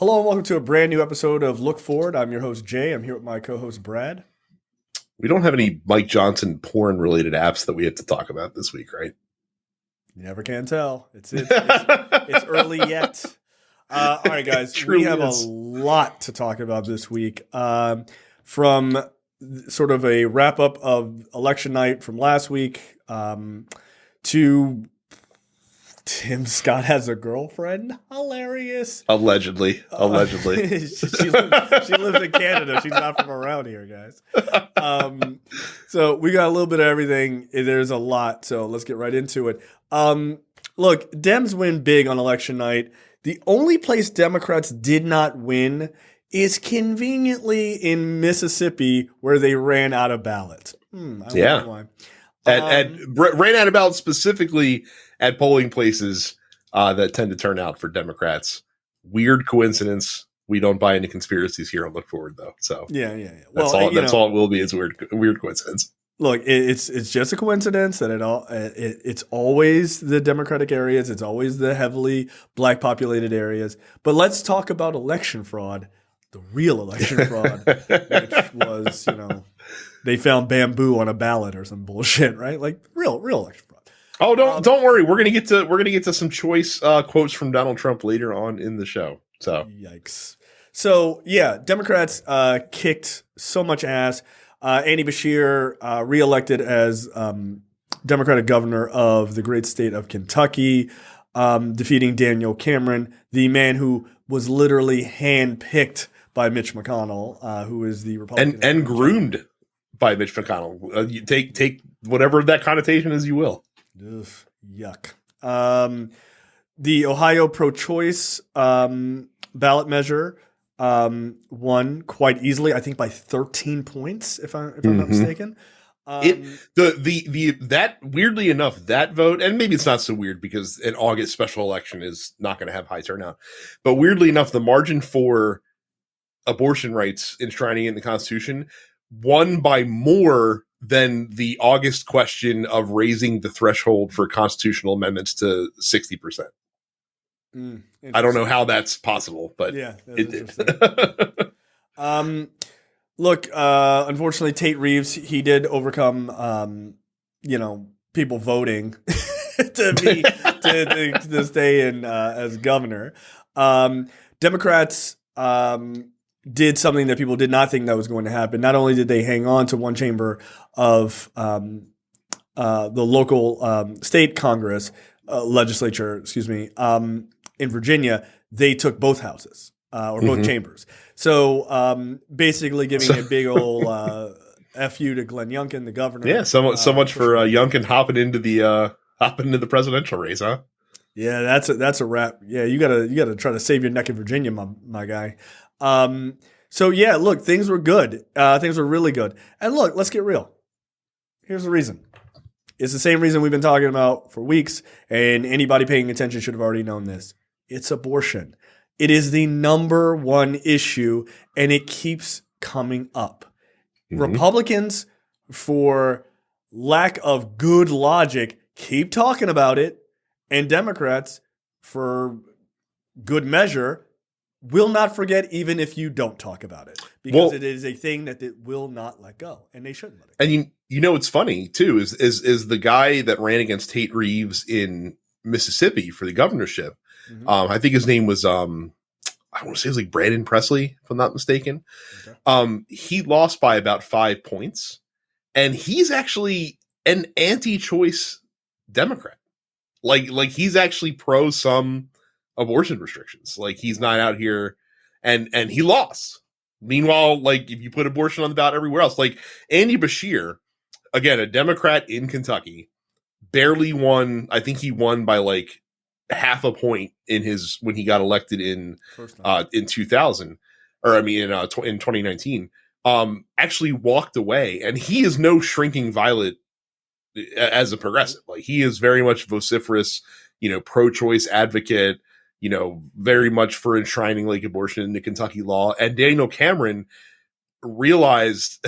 Hello and welcome to a brand new episode of Look Forward. I'm your host, Jay. I'm here with my co-host, Brad. We don't have any Mike Johnson porn-related apps that we have to talk about this week, right? You never can tell. It's early yet. All right, guys. We have a lot to talk about this week. From sort of a wrap-up of election night from last week to Tim Scott has a girlfriend. Hilarious. Allegedly. she lives in Canada. She's not from around here, guys. So we got a little bit of everything. There's a lot. So let's get right into it. Look, Dems win big on election night. The only place Democrats did not win is conveniently in Mississippi, where they ran out of ballots. I don't know why. Ran out of ballots specifically at polling places that tend to turn out for Democrats. Weird coincidence. We don't buy into conspiracies here on Look Forward, though. So yeah. That's all it will be is weird coincidence. Look, it's just a coincidence that it's always the Democratic areas. It's always the heavily black populated areas. But let's talk about election fraud, the real election fraud, which was, they found bamboo on a ballot or some bullshit, right? Like real election fraud. Oh, don't worry. We're gonna get to some choice quotes from Donald Trump later on in the show. So yikes. So yeah, Democrats kicked so much ass. Andy Beshear reelected as Democratic governor of the great state of Kentucky, defeating Daniel Cameron, the man who was literally handpicked by Mitch McConnell, who is the Republican and groomed by Mitch McConnell. You take whatever that connotation is, you will. Ugh, yuck. The Ohio pro-choice ballot measure won quite easily, I think by 13 points, if I'm not mistaken. That weirdly enough, that vote, and maybe it's not so weird because an August special election is not going to have high turnout, but weirdly enough, the margin for abortion rights enshrining in the Constitution won by more than the August question of raising the threshold for constitutional amendments to 60%. I don't know how that's possible, but yeah, it did. Look, unfortunately, Tate Reeves, he did overcome, people voting to stay in as governor. Democrats did something that people did not think that was going to happen. Not only did they hang on to one chamber of the local state Congress legislature, in Virginia, they took both houses or both chambers. So basically giving a big old FU to Glenn Youngkin, the governor. Yeah, so much for Youngkin hopping into the presidential race, huh? Yeah, that's a wrap. Yeah, you gotta try to save your neck in Virginia, my guy. So yeah, look, things were good. Things were really good. And look, let's get real. Here's the reason. It's the same reason we've been talking about for weeks, and anybody paying attention should have already known this. It's abortion. It is the number one issue, and it keeps coming up. Republicans, for lack of good logic, keep talking about it, and Democrats, for good measure, will not forget even if you don't talk about it, because it is a thing that it will not let go, and they shouldn't let it go. And what's funny too is the guy that ran against Tate Reeves in Mississippi for the governorship. I think his name was I want to say it was like Brandon Presley, if I'm not mistaken. Okay. He lost by about 5 points, and he's actually an anti-choice Democrat. Like he's actually pro some abortion restrictions. Like he's not out here, and he lost. Meanwhile, like if you put abortion on the ballot everywhere else, like Andy Beshear, again, a Democrat in Kentucky, barely won. I think he won by like half a point when he got elected in 2000, or I mean in 2019. Actually walked away, and he is no shrinking violet as a progressive. Like he is very much vociferous, pro-choice advocate, very much for enshrining like abortion into Kentucky law. And Daniel Cameron realized,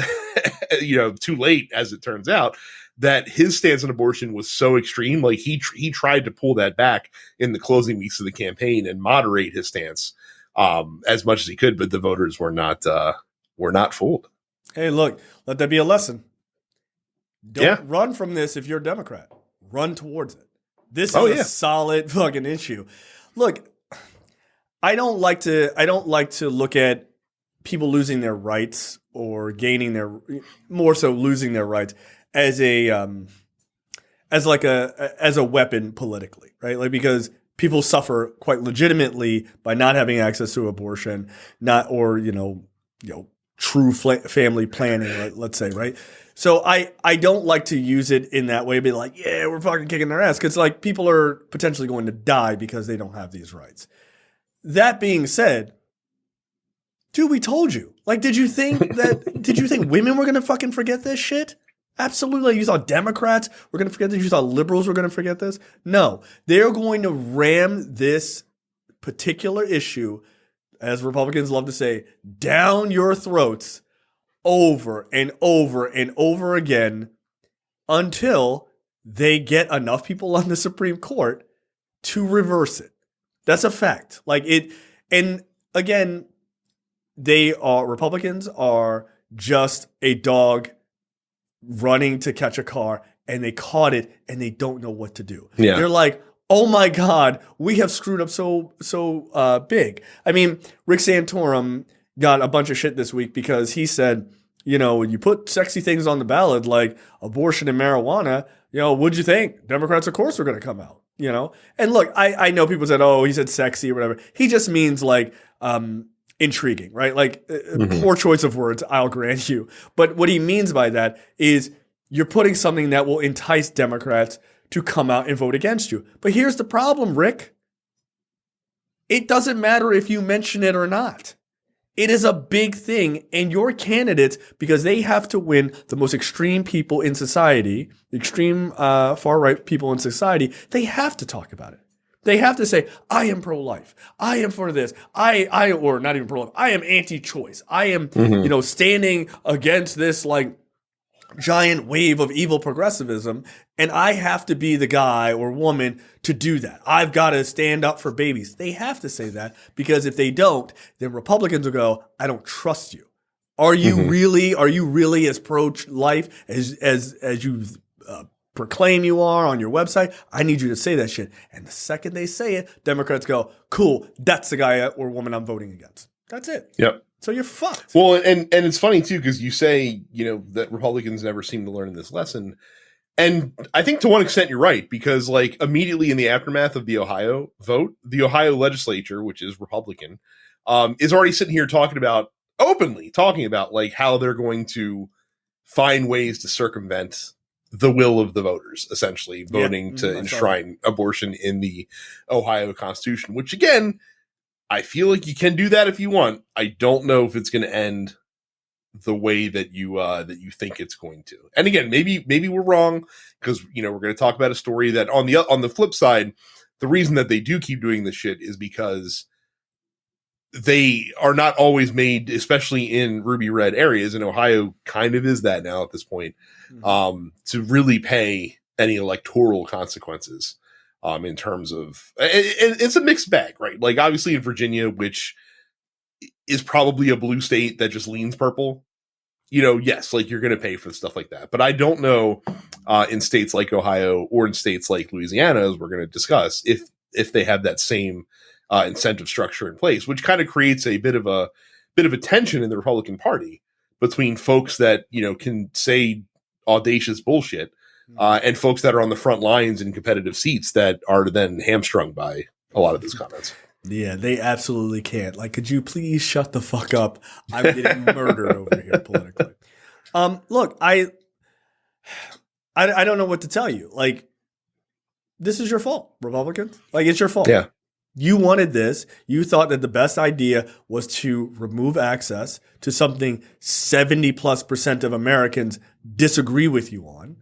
too late as it turns out, that his stance on abortion was so extreme. Like he tried to pull that back in the closing weeks of the campaign and moderate his stance. as much as he could, but the voters were not fooled. Hey, look, let that be a lesson. Don't run from this if you're a Democrat. Run towards it. This is a solid fucking issue. Look, I don't like to look at people losing their rights or gaining more so losing their rights as a weapon politically, right? Like, because people suffer quite legitimately by not having access to abortion, true family planning, let's say, right? So I don't like to use it in that way, be like, yeah, we're fucking kicking their ass, because like people are potentially going to die because they don't have these rights. That being said, dude, we told you. Like, did you think women were going to fucking forget this shit? Absolutely. You thought Democrats were going to forget this? You thought liberals were going to forget this? No. They're going to ram this particular issue, as Republicans love to say, down your throats over and over and over again until they get enough people on the Supreme Court to reverse it. That's a fact. Like it, and again, Republicans are just a dog running to catch a car, and they caught it and they don't know what to do. Yeah. They're like, oh my God, we have screwed up so big. I mean, Rick Santorum got a bunch of shit this week because he said, when you put sexy things on the ballot like abortion and marijuana, what'd you think? Democrats, of course, are going to come out. And look, I know people said, oh, he said sexy or whatever. He just means like intriguing, right? Like poor choice of words, I'll grant you. But what he means by that is you're putting something that will entice Democrats to come out and vote against you. But here's the problem, Rick. It doesn't matter if you mention it or not. It is a big thing, and your candidates, because they have to win the most extreme people in society, extreme far-right people in society, they have to talk about it. They have to say, I am pro-life. I am for this. Or not even pro-life. I am anti-choice. I am, standing against this, like, giant wave of evil progressivism, and I have to be the guy or woman to do that. I've got to stand up for babies. They have to say that, because if they don't, then Republicans will go, I don't trust you. Are you really as pro-life as you proclaim you are on your website? I need you to say that shit. And the second they say it, Democrats go, cool, that's the guy or woman I'm voting against. That's it. Yep. So you're fucked. Well, and it's funny, too, because you say, that Republicans never seem to learn this lesson. And I think to one extent you're right, because like immediately in the aftermath of the Ohio vote, the Ohio legislature, which is Republican, is already sitting here openly talking about like how they're going to find ways to circumvent the will of the voters, essentially voting to enshrine abortion in the Ohio Constitution, which again, I feel like you can do that if you want. I don't know if it's going to end the way that you think it's going to. And again, maybe we're wrong, because we're going to talk about a story that on the flip side, the reason that they do keep doing this shit is because they are not always made, especially in ruby red areas, and Ohio kind of is that now at this point, to really pay any electoral consequences. In terms of, it's a mixed bag, right? Like obviously in Virginia, which is probably a blue state that just leans purple, yes, like you're going to pay for stuff like that. But I don't know in states like Ohio or in states like Louisiana, as we're going to discuss, if they have that same incentive structure in place, which kind of creates a bit of a tension in the Republican Party between folks that, can say audacious bullshit and folks that are on the front lines in competitive seats that are then hamstrung by a lot of those comments. Yeah, they absolutely can't. Like, could you please shut the fuck up? I'm getting murdered over here politically. Look, I don't know what to tell you. Like, this is your fault, Republicans. Like, it's your fault. Yeah. You wanted this. You thought that the best idea was to remove access to something 70+% of Americans disagree with you on.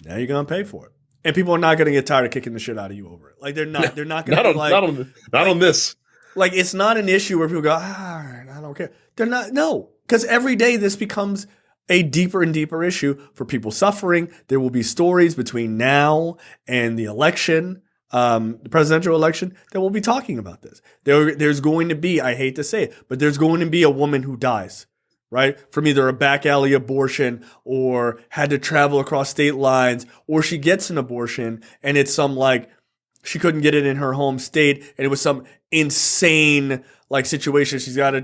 Now you're going to pay for it. And people are not going to get tired of kicking the shit out of you over it. Like they're not going to like not on this. Like it's not an issue where people go, all right, I don't care. They're not. No, because every day this becomes a deeper and deeper issue for people suffering. There will be stories between now and the election the presidential election, that we'll be talking about this. There's going to be, I hate to say it, but there's going to be a woman who dies, right? From either a back alley abortion or had to travel across state lines, or she gets an abortion and it's some like, she couldn't get it in her home state and it was some insane like situation. She's got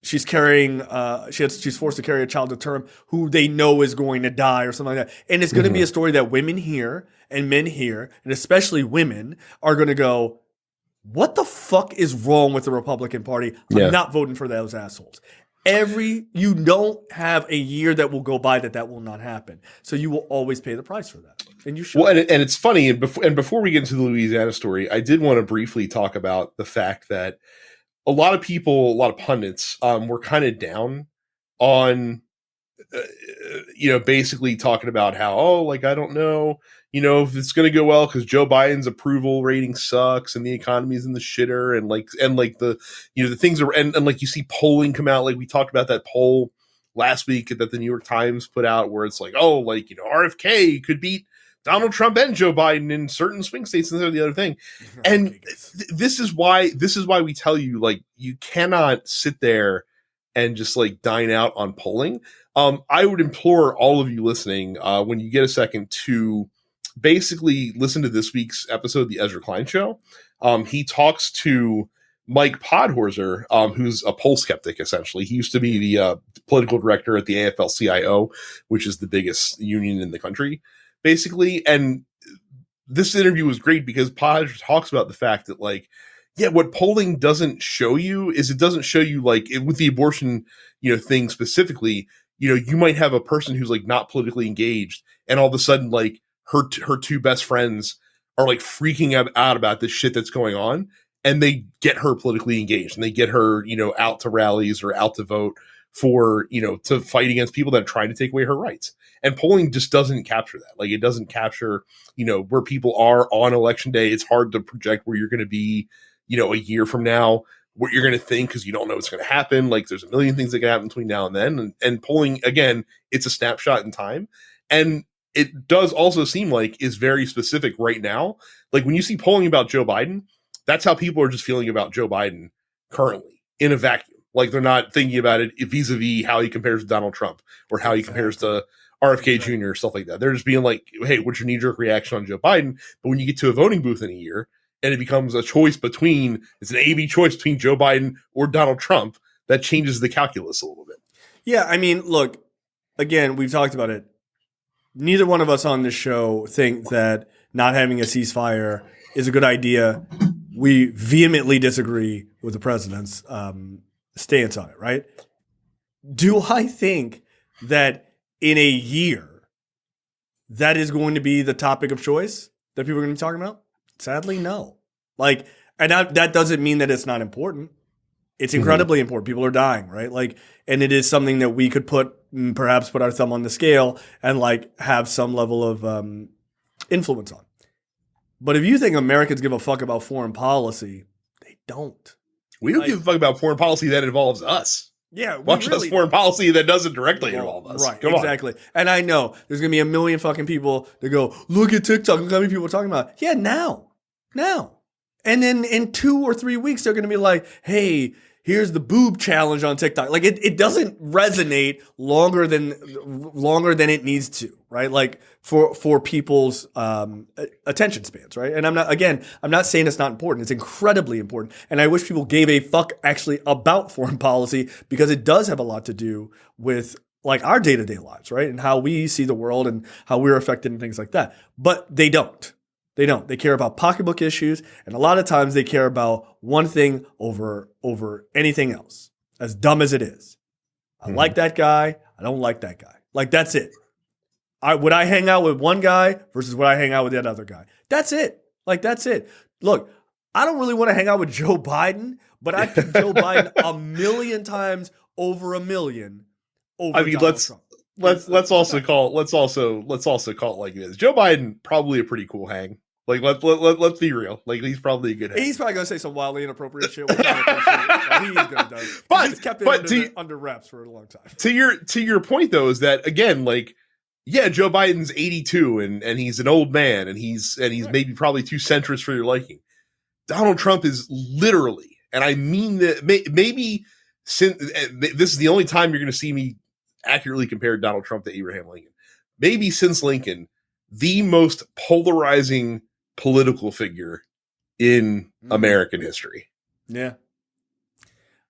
she's carrying, she's forced to carry a child to term who they know is going to die or something like that. And it's going to be a story that women hear and men hear, and especially women are going to go, what the fuck is wrong with the Republican Party? I'm not voting for those assholes. You don't have a year that will go by that will not happen. So you will always pay the price for that. And you should. Well, and it's funny. And before we get into the Louisiana story, I did want to briefly talk about the fact that a lot of people, a lot of pundits, were kind of down on, basically talking about how, I don't know, if it's going to go well because Joe Biden's approval rating sucks and the economy's in the shitter and the things are, and like you see polling come out, like we talked about that poll last week that the New York Times put out where it's like, RFK could beat Donald Trump and Joe Biden in certain swing states and the other thing. And this is why we tell you, you cannot sit there and just dine out on polling. I would implore all of you listening, when you get a second, to basically listen to this week's episode of the Ezra Klein Show. He talks to Mike Podhorzer, who's a poll skeptic, essentially. He used to be the political director at the AFL-CIO, which is the biggest union in the country, basically. And this interview was great because Podge talks about the fact that, what polling doesn't show you is it doesn't show you, with the abortion, thing specifically, you might have a person who's not politically engaged, and all of a sudden, her two best friends are freaking out about this shit that's going on, and they get her politically engaged and they get her, out to rallies or out to vote for, to fight against people that are trying to take away her rights. And polling just doesn't capture that. It doesn't capture, where people are on election day. It's hard to project where you're going to be, a year from now, what you're going to think, because you don't know what's going to happen. There's a million things that can happen between now and then. And polling, again, it's a snapshot in time. And it does also seem is very specific right now. When you see polling about Joe Biden, that's how people are just feeling about Joe Biden currently in a vacuum. They're not thinking about it vis-a-vis how he compares to Donald Trump or how he compares to RFK Jr. or stuff like that. They're just being hey, what's your knee-jerk reaction on Joe Biden? But when you get to a voting booth in a year and it becomes a choice it's an A-B choice between Joe Biden or Donald Trump, that changes the calculus a little bit. Yeah, I mean, look, again, we've talked about it. Neither one of us on this show think that not having a ceasefire is a good idea. We vehemently disagree with the president's stance on it, right? Do I think that in a year that is going to be the topic of choice that people are going to be talking about? Sadly, no. And that doesn't mean that it's not important. It's incredibly important. People are dying, right? And it is something that we could perhaps put our thumb on the scale and have some level of influence on. But if you think Americans give a fuck about foreign policy, they don't. We don't give a fuck about foreign policy that involves us. Yeah, much less foreign policy that doesn't directly involve us. Right, exactly. And I know there's going to be a million fucking people that go, look at TikTok, look how many people are talking about it. Yeah, now. And then in 2 or 3 weeks, they're going to be hey, here's the boob challenge on TikTok. It doesn't resonate longer than it needs to, right? For people's attention spans, right? And I'm not saying it's not important. It's incredibly important. And I wish people gave a fuck actually about foreign policy, because it does have a lot to do with our day-to-day lives, right? And how we see the world and how we're affected and things like that. But they don't. They care about pocketbook issues, and a lot of times they care about one thing over anything else, as dumb as it is. I like that guy. I don't like that guy. That's it. Would I hang out with one guy versus would I hang out with that other guy? That's it. That's it. Look, I don't really want to hang out with Joe Biden, but I pick Joe Biden a million times over a million over Donald Trump. Let's also call it like it is. Joe Biden, probably a pretty cool hang. Let's be real. He's probably a good hang. He's probably gonna say some wildly inappropriate shit. Which I appreciate. He's gonna do. But he's kept it under wraps for a long time. To your point though, is that again, Yeah, Joe Biden's 82 and he's an old man and he's Right. maybe probably too centrist for your liking. Donald Trump is literally, and I mean that maybe since this is the only time you're going to see me accurately compare Donald Trump to Abraham Lincoln. Maybe since Lincoln, the most polarizing political figure in American history. Yeah.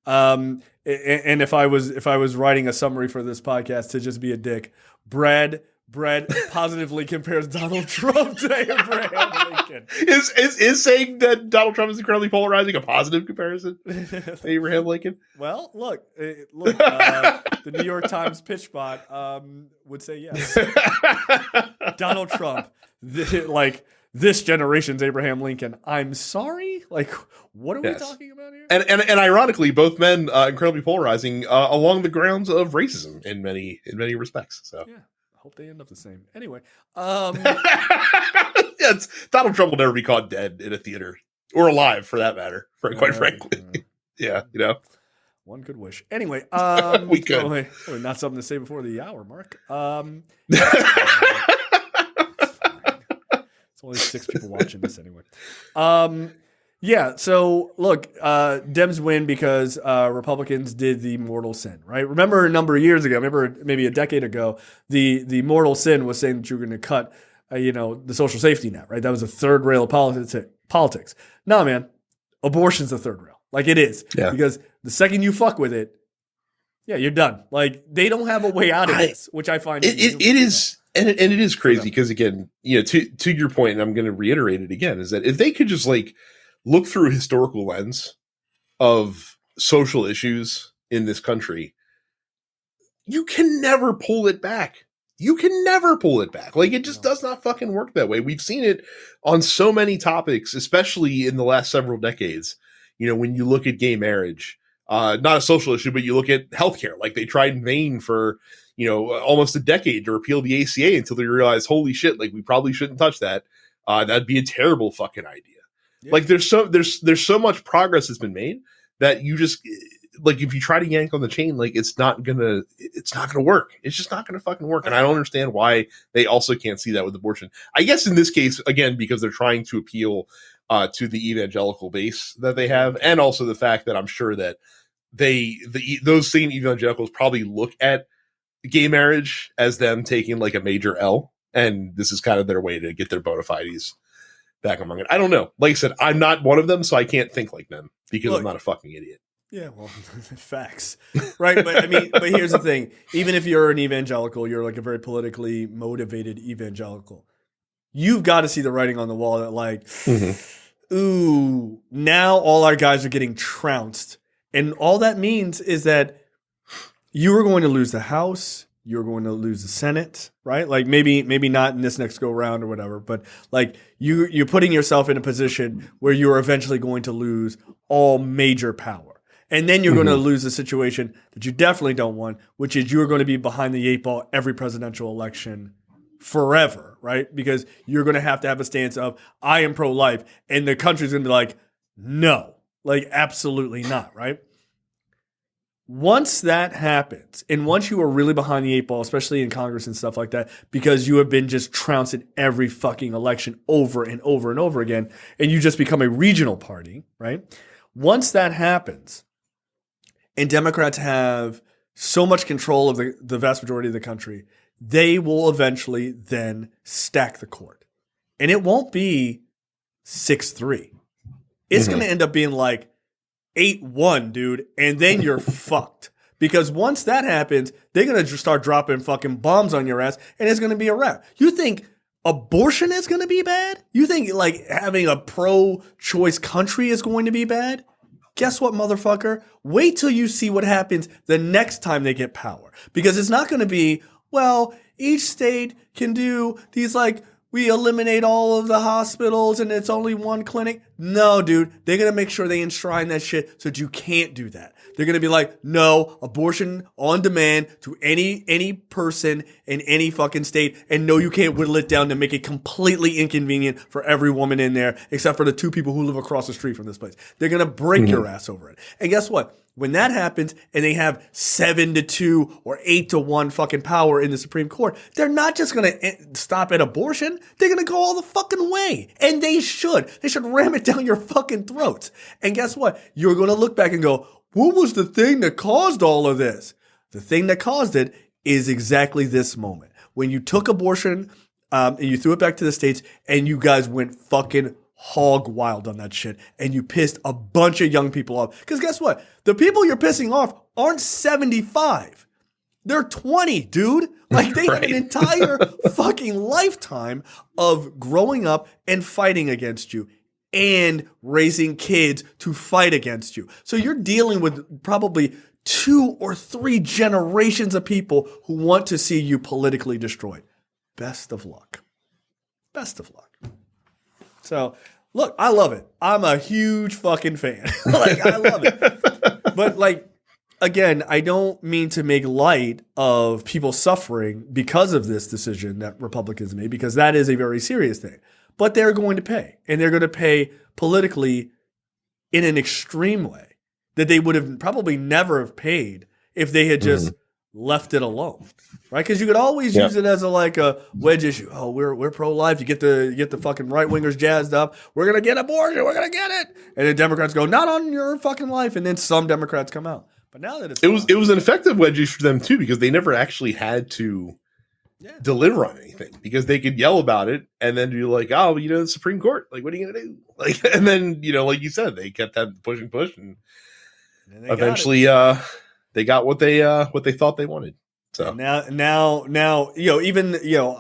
And if I was writing a summary for this podcast to just be a dick, Brad positively compares Donald Trump to Abraham Lincoln. Is saying that Donald Trump is incredibly polarizing a positive comparison to Abraham Lincoln? Well, look, the New York Times pitch bot would say yes. Donald Trump, this generation's Abraham Lincoln. I'm sorry? Like, what are we talking about here? And ironically, both men incredibly polarizing along the grounds of racism in many respects. So yeah, I hope they end up the same. Anyway, Donald Trump will never be caught dead in a theater or alive, for that matter. Quite frankly, yeah, one could wish. Anyway, we could. Not something to say before the hour, Mark. It's only 6 people watching this anyway. Yeah, so look, Dems win because Republicans did the mortal sin, right? Remember a number of years ago, maybe a decade ago, the mortal sin was saying that you were going to cut, the social safety net, right? That was a third rail of politics. No, man, abortion's a third rail. Like it is. Yeah. Because the second you fuck with it, yeah, you're done. Like they don't have a way out of this, which I find it is. And it is crazy because, again, to your point, and I'm going to reiterate it again, is that if they could just look through a historical lens of social issues in this country, you can never pull it back. Like it just does not fucking work that way. We've seen it on so many topics, especially in the last several decades. When you look at gay marriage, not a social issue, but you look at healthcare, like they tried in vain for almost a decade to repeal the ACA until they realized, holy shit, like we probably shouldn't touch that. That'd be a terrible fucking idea. Yeah. Like there's so much progress that's been made that you just if you try to yank on the chain, like it's not gonna work. It's just not gonna fucking work. And I don't understand why they also can't see that with abortion. I guess in this case, again, because they're trying to appeal to the evangelical base that they have, and also the fact that I'm sure that those same evangelicals probably look at gay marriage as them taking like a major L, and this is kind of their way to get their bona fides back among it. I don't know. Like I said, I'm not one of them, so I can't think like them because I'm not a fucking idiot. Yeah, well, facts, right? But here's the thing: even if you're an evangelical, you're like a very politically motivated evangelical. You've got to see the writing on the wall that ooh, now all our guys are getting trounced, and all that means is that you are going to lose the House. You're going to lose the Senate, right? Like maybe not in this next go round or whatever, but like you're putting yourself in a position where you're eventually going to lose all major power. And then you're going to lose the situation that you definitely don't want, which is you're going to be behind the 8 ball every presidential election forever, right? Because you're going to have a stance of, I am pro-life, and the country's going to be like, no, like absolutely not, right? Once that happens, and once you are really behind the 8 ball, especially in Congress and stuff like that, because you have been just trounced in every fucking election over and over and over again, and you just become a regional party, right? Once that happens, and Democrats have so much control of the vast majority of the country, they will eventually then stack the court. And it won't be 6-3. It's going to end up being like 8-1, dude, and then you're fucked. Because once that happens, they're going to start dropping fucking bombs on your ass, and it's going to be a wrap. You think abortion is going to be bad? You think like having a pro-choice country is going to be bad? Guess what, motherfucker? Wait till you see what happens the next time they get power. Because it's not going to be, well, each state can do these, like, we eliminate all of the hospitals and it's only one clinic. No, dude, they're going to make sure they enshrine that shit so that you can't do that. They're going to be like, no, abortion on demand to any person in any fucking state. And no, you can't whittle it down to make it completely inconvenient for every woman in there, except for the 2 people who live across the street from this place. They're going to break your ass over it. And guess what? When that happens and they have 7-2 or 8-1 fucking power in the Supreme Court, they're not just going to stop at abortion. They're going to go all the fucking way. And they should. They should ram it down your fucking throats. And guess what? You're going to look back and go, what was the thing that caused all of this? The thing that caused it is exactly this moment. When you took abortion and you threw it back to the states and you guys went fucking hog wild on that shit and you pissed a bunch of young people off. Because guess what? The people you're pissing off aren't 75. They're 20, dude. Like they have an entire fucking lifetime of growing up and fighting against you and raising kids to fight against you. So you're dealing with probably 2 or 3 generations of people who want to see you politically destroyed. Best of luck. Best of luck. So, look, I love it. I'm a huge fucking fan. Like, I love it. But, like, again, I don't mean to make light of people suffering because of this decision that Republicans made, because that is a very serious thing. But they're going to pay. And they're going to pay politically in an extreme way that they would have probably never have paid if they had just left it alone. Right? Because you could always use it as a wedge issue. Oh, we're pro-life. You get the fucking right-wingers jazzed up. We're going to get abortion. We're going to get it. And then Democrats go, not on your fucking life. And then some Democrats come out. But now that it was an effective wedge issue for them too, because they never actually had to deliver on anything, because they could yell about it and then be like, oh, the Supreme Court, like, what are you going to do? Like, and then, like you said, they kept that push and eventually they got what they thought they wanted. So now,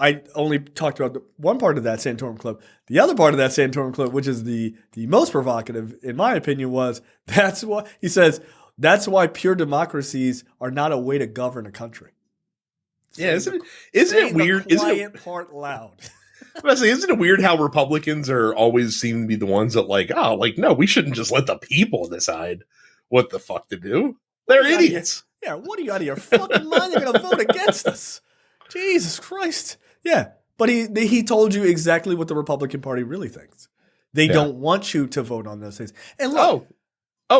I only talked about one part of that Santorum clip. The other part of that Santorum clip, which is the most provocative, in my opinion, was that's why he says that's why pure democracies are not a way to govern a country. Yeah, isn't it weird? Quiet part loud. Isn't it weird how Republicans are always seem to be the ones that no, we shouldn't just let the people decide what the fuck to do. They're idiots. Yeah, what are you out of your fucking mind? They're going to vote against us. Jesus Christ. Yeah, but he told you exactly what the Republican Party really thinks. They don't want you to vote on those things. And look,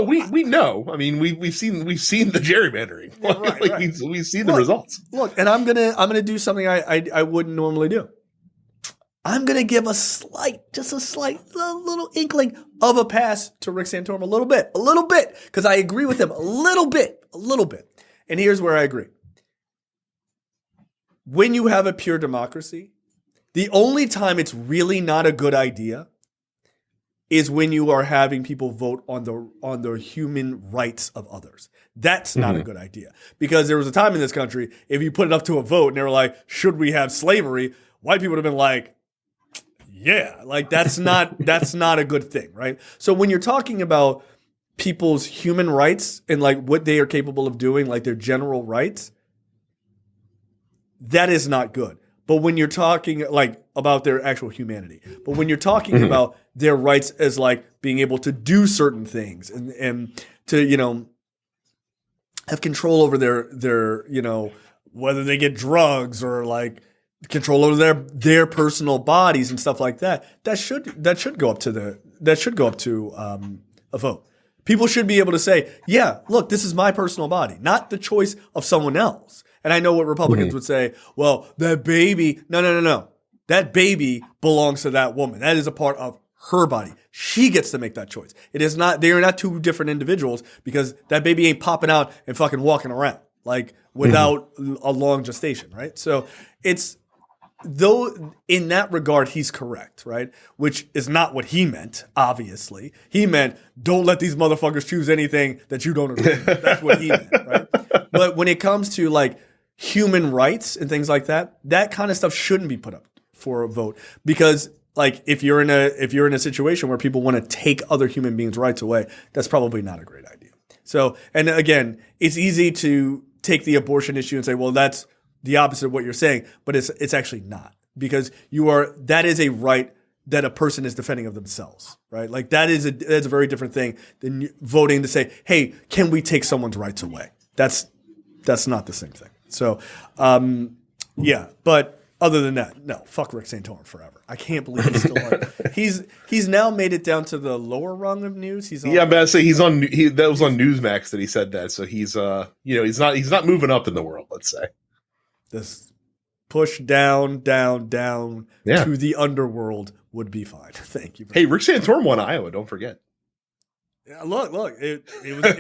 we know. I mean, we've seen the gerrymandering. Yeah, right. We've seen the results. Look, and I'm gonna do something I wouldn't normally do. I'm gonna give a slight little inkling of a pass to Rick Santorum, a little bit, because I agree with him a little bit. And here's where I agree. When you have a pure democracy, the only time it's really not a good idea is when you are having people vote on the human rights of others. That's not a good idea, because there was a time in this country, if you put it up to a vote and they were like, should we have slavery? White people would have been like, yeah, like that's not a good thing, right? So when you're talking about people's human rights and like what they are capable of doing, like their general rights, that is not good. But when you're talking like about their actual humanity, but when you're talking about their rights as like being able to do certain things and to, have control over their whether they get drugs or like control over their personal bodies and stuff like that, that should go up to a vote. People should be able to say, yeah, look, this is my personal body, not the choice of someone else. And I know what Republicans would say, well, that baby, no. That baby belongs to that woman. That is a part of her body. She gets to make that choice. It is not, they are not 2 different individuals, because that baby ain't popping out and fucking walking around like without a long gestation, right? So though in that regard, he's correct, right? Which is not what he meant, obviously. He meant, don't let these motherfuckers choose anything that you don't agree with. That's what he meant, right? But when it comes to like human rights and things like that, that kind of stuff shouldn't be put up for a vote, because like if you're in a situation where people want to take other human beings' rights away, that's probably not a great idea. So, and again, it's easy to take the abortion issue and say, well, that's the opposite of what you're saying, but it's actually not, because that is a right that a person is defending of themselves, right? Like that's a very different thing than voting to say, hey, can we take someone's rights away? That's not the same thing. So, yeah, but other than that, no, fuck Rick Santorum forever. I can't believe he's still on. He's now made it down to the lower rung of news. He's on, I'm about to say that was on Newsmax that he said that. So he's he's not moving up in the world, let's say. This push down to the underworld would be fine. Thank you. Hey, Rick Santorum won Iowa. Don't forget. Yeah, look, it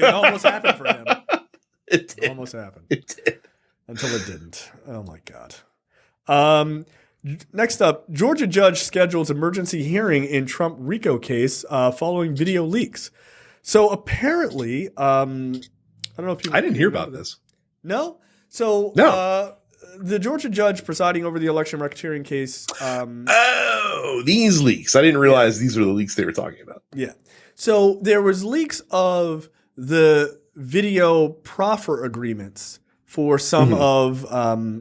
almost happened for him. It almost happened. It did. Until it didn't. Oh my God. Next up, Georgia judge schedules emergency hearing in Trump RICO case following video leaks. So apparently, I don't know if I didn't hear about this. No? So no. The Georgia judge presiding over the election racketeering case. These leaks. I didn't realize these were the leaks they were talking about. Yeah. So there was leaks of the video proffer agreements for some of,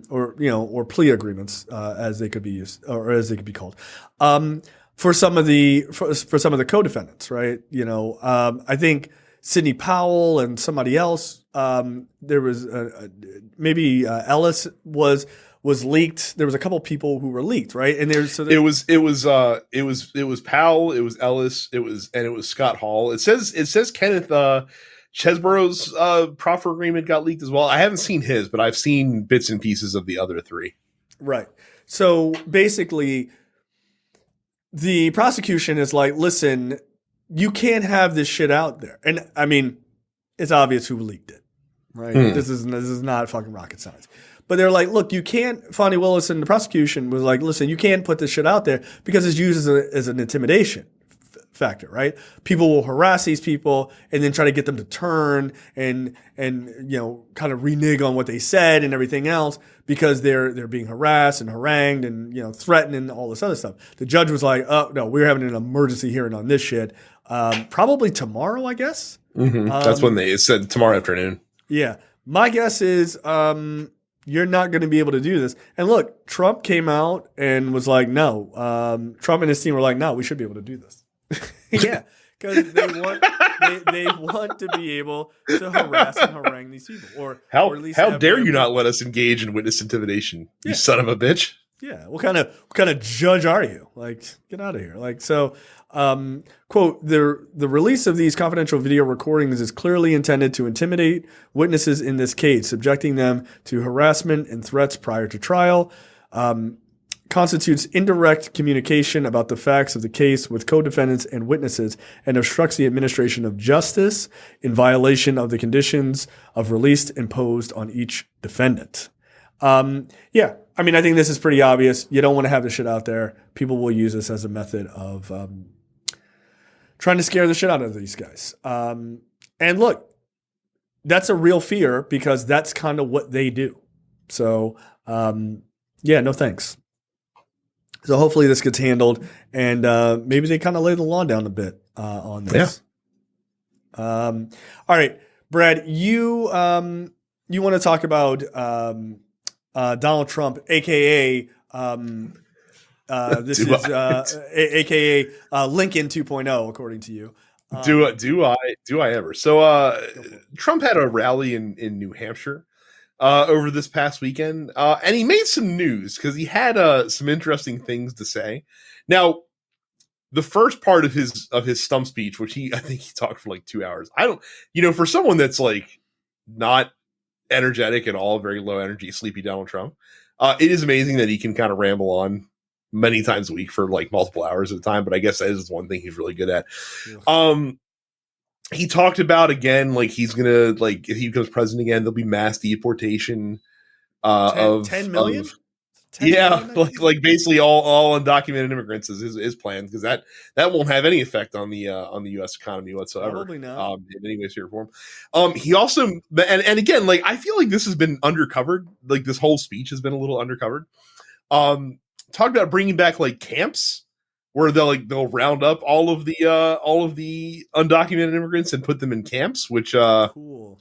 or plea agreements, as they could be used, or as they could be called, for some of the co-defendants, right? I think Sidney Powell and somebody else. There was maybe Ellis was leaked. There was a couple people who were leaked, right? And it was Powell, it was Ellis, it was Scott Hall. It says Kenneth Chesborough's proffer agreement got leaked as well. I haven't seen his, but I've seen bits and pieces of the other three. Right. So basically, the prosecution is like, listen, you can't have this shit out there. And I mean, it's obvious who leaked it, right? This is not fucking rocket science. But they're like, look, you can't. Fonnie Willis and the prosecution was like, listen, you can't put this shit out there because it's used as an intimidation factor, right? People will harass these people and then try to get them to turn and kind of renege on what they said and everything else because they're being harassed and harangued and threatened and all this other stuff. The judge was like, oh no, we're having an emergency hearing on this shit. Probably tomorrow, I guess. That's when they said tomorrow afternoon. Yeah, my guess is you're not going to be able to do this. And look, Trump came out and was like, no. Trump and his team were like, no, we should be able to do this. Yeah, because they want to be able to harass and harangue these people, or how at least dare you not let us engage in witness intimidation, you son of a bitch? Yeah, what kind of judge are you? Like, get out of here. Like, so, quote, the release of these confidential video recordings is clearly intended to intimidate witnesses in this case, subjecting them to harassment and threats prior to trial. Constitutes indirect communication about the facts of the case with co-defendants and witnesses and obstructs the administration of justice in violation of the conditions of release imposed on each defendant. Yeah, I mean, I think this is pretty obvious. You don't want to have this shit out there. People will use this as a method of trying to scare the shit out of these guys. And look, that's a real fear because that's kind of what they do. So, yeah, no thanks. So hopefully this gets handled, and maybe they kind of lay the law down a bit on this. Yeah. All right, Brad, you want to talk about Donald Trump, aka this is aka Lincoln 2.0, according to you. Do I ever? So Trump had a rally in New Hampshire over this past weekend, and he made some news because he had some interesting things to say. Now, the first part of his stump speech, which I think he talked for like 2 hours. I don't, for someone that's like not energetic at all, very low energy, sleepy Donald Trump, it is amazing that he can kind of ramble on many times a week for like multiple hours at a time. But I guess that is one thing he's really good at. Yeah. He talked about, again, like he's gonna, like, if he becomes president again, there'll be mass deportation of 10 million. 10 million, like basically all undocumented immigrants is his plan, because that won't have any effect on the U.S. economy whatsoever. Probably not. In any way, shape, or form. He also and again, like, I feel like this has been undercovered. Like, this whole speech has been a little undercovered. Talked about bringing back like camps where they'll round up all of the undocumented immigrants and put them in camps, which cool.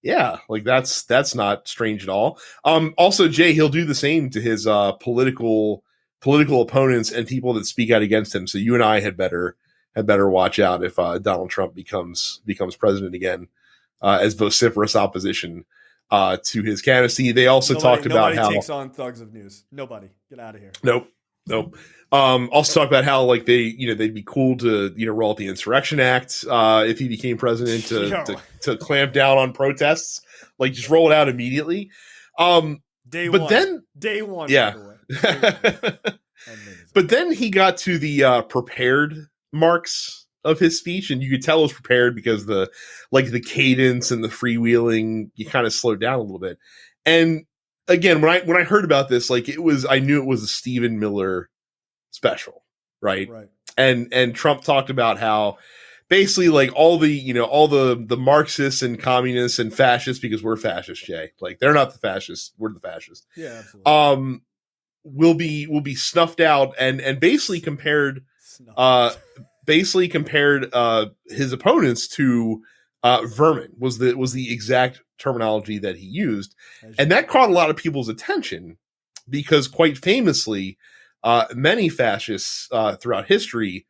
Yeah, like that's not strange at all. Also, Jay, he'll do the same to his political political opponents and people that speak out against him. So you and I had better watch out if Donald Trump becomes president again, as vociferous opposition to his candidacy. They also talked about how nobody takes on thugs of news. Nobody, get out of here. Nope. Also talk about how like they'd be cool to roll out the Insurrection Act if he became president to clamp down on protests, like just roll it out immediately. Day one, yeah. But then he got to the prepared marks of his speech, and you could tell it was prepared because the cadence and the freewheeling, you kind of slowed down a little bit. And again, when I heard about this, like I knew it was a Stephen Miller special, right? And Trump talked about how basically like all the Marxists and communists and fascists, because we're fascists, Jay, like they're not the fascists, we're the fascists. Yeah, absolutely. Will be snuffed out and basically compared his opponents to vermin was the exact terminology that he used. And that caught a lot of people's attention because quite famously, many fascists throughout history,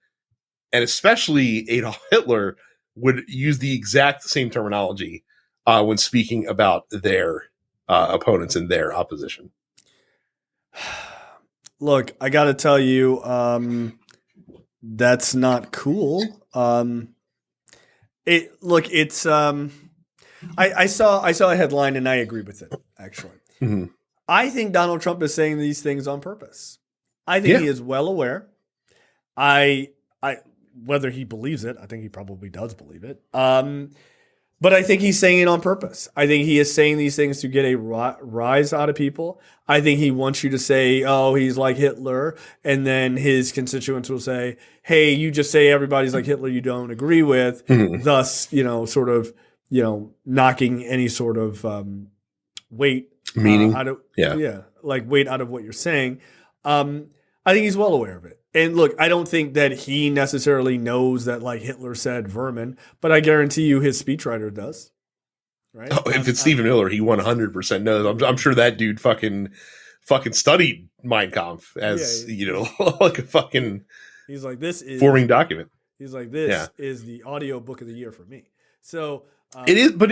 and especially Adolf Hitler, would use the exact same terminology when speaking about their opponents and their opposition. Look, I got to tell you, that's not cool. I saw a headline and I agree with it, actually. Mm-hmm. I think Donald Trump is saying these things on purpose. I think he is well aware. Whether he believes it, I think he probably does believe it. But I think he's saying it on purpose. I think he is saying these things to get a rise out of people. I think he wants you to say, oh, he's like Hitler. And then his constituents will say, hey, you just say everybody's like Hitler you don't agree with. Mm-hmm. Thus, knocking any sort of weight. Meaning. Weight out of what you're saying. I think he's well aware of it. And look, I don't think that he necessarily knows that like Hitler said vermin, but I guarantee you his speechwriter does. Right? Oh, if it's Stephen Miller, he 100% knows. I'm sure that dude fucking studied Mein Kampf as like a fucking. He's like, this is forming document. He's like, this is the audio book of the year for me. So it is, but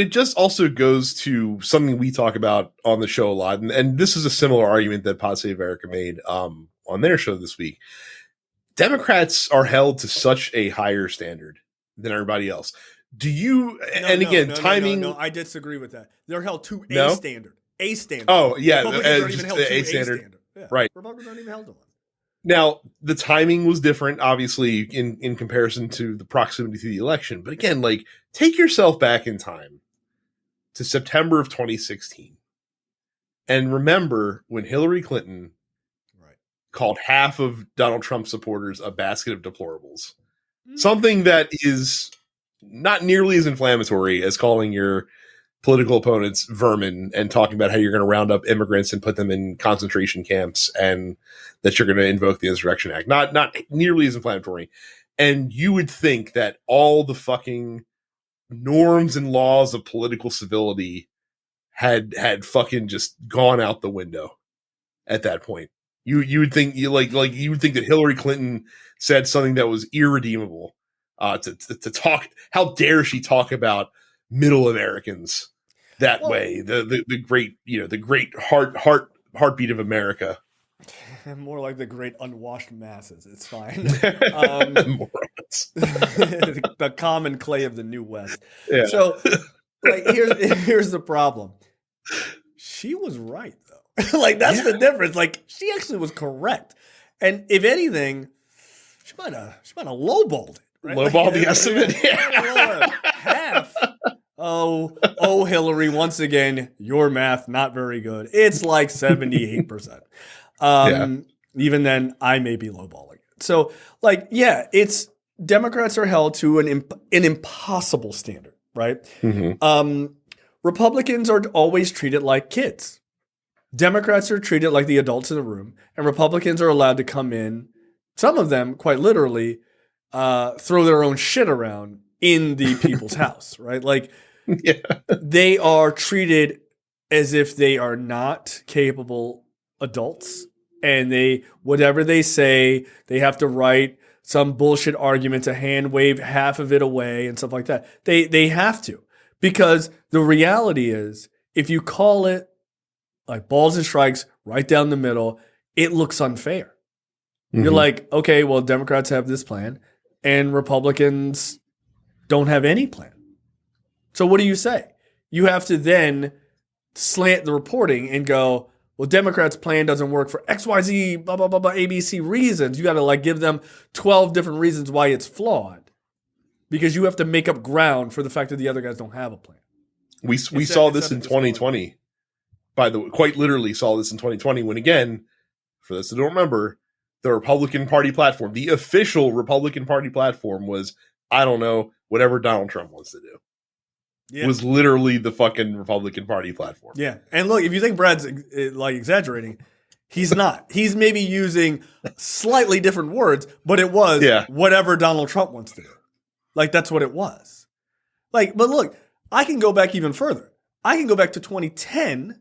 it just also goes to something we talk about on the show a lot, and this is a similar argument that Pod Save America made on their show this week. Democrats are held to such a higher standard than everybody else. Do you? Timing. No, I disagree with that. They're held to a standard. A standard. Oh yeah, Republicans aren't even held to a standard. Yeah. Right. Republicans aren't even held to one. Now, the timing was different, obviously, in comparison to the proximity to the election. But again, like, take yourself back in time to September of 2016. And remember when Hillary Clinton called half of Donald Trump supporters a basket of deplorables. Mm-hmm. Something that is not nearly as inflammatory as calling your political opponents vermin and talking about how you're going to round up immigrants and put them in concentration camps and that you're going to invoke the Insurrection Act. Not nearly as inflammatory. And you would think that all the fucking norms and laws of political civility had fucking just gone out the window at that point. You would think you would think that Hillary Clinton said something that was irredeemable to talk. How dare she talk about middle Americans that way? The great heartbeat of America. More like the great unwashed masses. It's fine. Morons. The common clay of the New West. Yeah. So, like, here's the problem. She was right, though. Like, that's the difference. Like, she actually was correct. And if anything, she might have lowballed it. Right? Lowballed the estimate. Yeah. Half. Oh, Hillary, once again, your math not very good. It's like 78%. Even then, I may be lowballing it. So, like, it's Democrats are held to an impossible standard, right? Mm-hmm. Republicans are always treated like kids. Democrats are treated like the adults in the room, and Republicans are allowed to come in, some of them quite literally, throw their own shit around in the people's house, right? Like, they are treated as if they are not capable adults and whatever they say, they have to write some bullshit argument to hand wave half of it away and stuff like that. They have to, because the reality is, if you call it like balls and strikes right down the middle, it looks unfair. You're like, okay, well, Democrats have this plan and Republicans don't have any plan. So what do you say? You have to then slant the reporting and go, well, Democrats' plan doesn't work for XYZ, blah, blah, blah, blah, ABC reasons. You got to like give them 12 different reasons why it's flawed, because you have to make up ground for the fact that the other guys don't have a plan. We saw this in 2020. By the way, quite literally saw this in 2020 when, again, for those who don't remember, the Republican Party platform, the official Republican Party platform was, I don't know, whatever Donald Trump wants to do. Yeah. Was literally the fucking Republican Party platform. Yeah. And look, if you think Brad's like exaggerating, he's not. He's maybe using slightly different words, but it was whatever Donald Trump wants to do. Like, that's what it was. Like, but look, I can go back even further. I can go back to 2010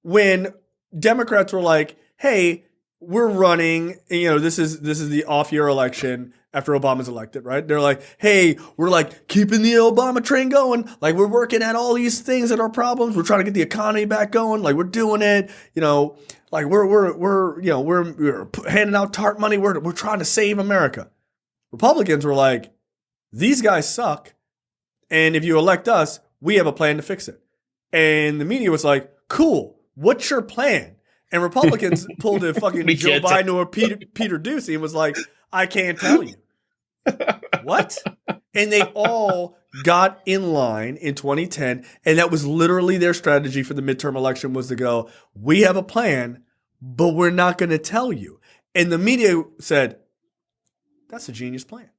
when Democrats were like, hey, we're running, this is the off-year election after Obama's elected, right? They're like, hey, we're like keeping the Obama train going. Like, we're working at all these things that are problems. We're trying to get the economy back going. Like, we're doing it, like we're handing out TARP money. We're trying to save America. Republicans were like, these guys suck. And if you elect us, we have a plan to fix it. And the media was like, cool. What's your plan? And Republicans pulled a fucking Joe Biden or Peter Ducey and was like, I can't tell you. What? And they all got in line in 2010. And that was literally their strategy for the midterm election, was to go, we have a plan, but we're not going to tell you. And the media said, that's a genius plan.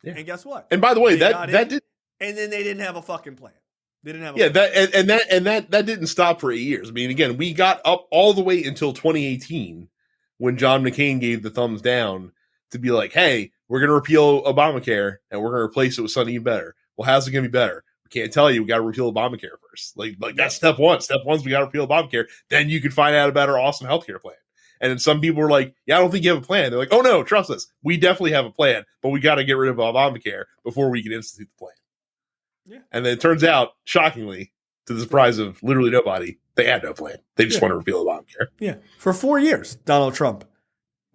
Yeah. And guess what? And by the way, that did. And then they didn't have a fucking plan. They didn't have that didn't stop for 8 years. I mean, again, we got up all the way until 2018 when John McCain gave the thumbs down to be like, hey, we're going to repeal Obamacare and we're going to replace it with something even better. Well, how's it going to be better? We can't tell you. We got to repeal Obamacare first. Like that's step one. Step one's we got to repeal Obamacare. Then you can find out about our awesome healthcare plan. And then some people were like, yeah, I don't think you have a plan. They're like, oh no, trust us. We definitely have a plan, but we got to get rid of Obamacare before we can institute the plan. Yeah. And then it turns out, shockingly, to the surprise of literally nobody, they had no plan. They just want to repeal Obamacare. Yeah. For 4 years, Donald Trump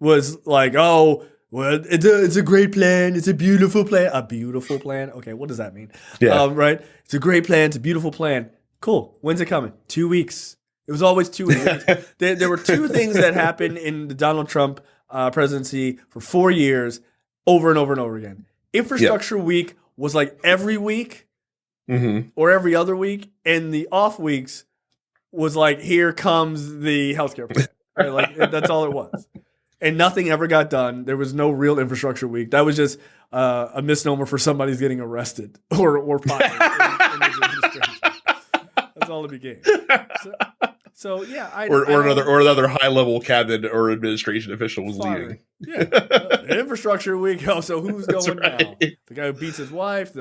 was like, oh, well, it's a great plan. It's a beautiful plan. A beautiful plan? Okay, what does that mean? Yeah. Right? It's a great plan. It's a beautiful plan. Cool. When's it coming? 2 weeks. It was always 2 weeks. There were two things that happened in the Donald Trump presidency for 4 years, over and over and over again. Infrastructure Week was like every week. Or every other week, and the off weeks was like, here comes the healthcare plan. Right? Like, that's all it was. And nothing ever got done. There was no real infrastructure week. That was just a misnomer for somebody's getting arrested or fired in this administration. That's all it became. So yeah, or another high level cabinet or administration official was leaving. Yeah, infrastructure week. Oh, so who's going now? The guy who beats his wife.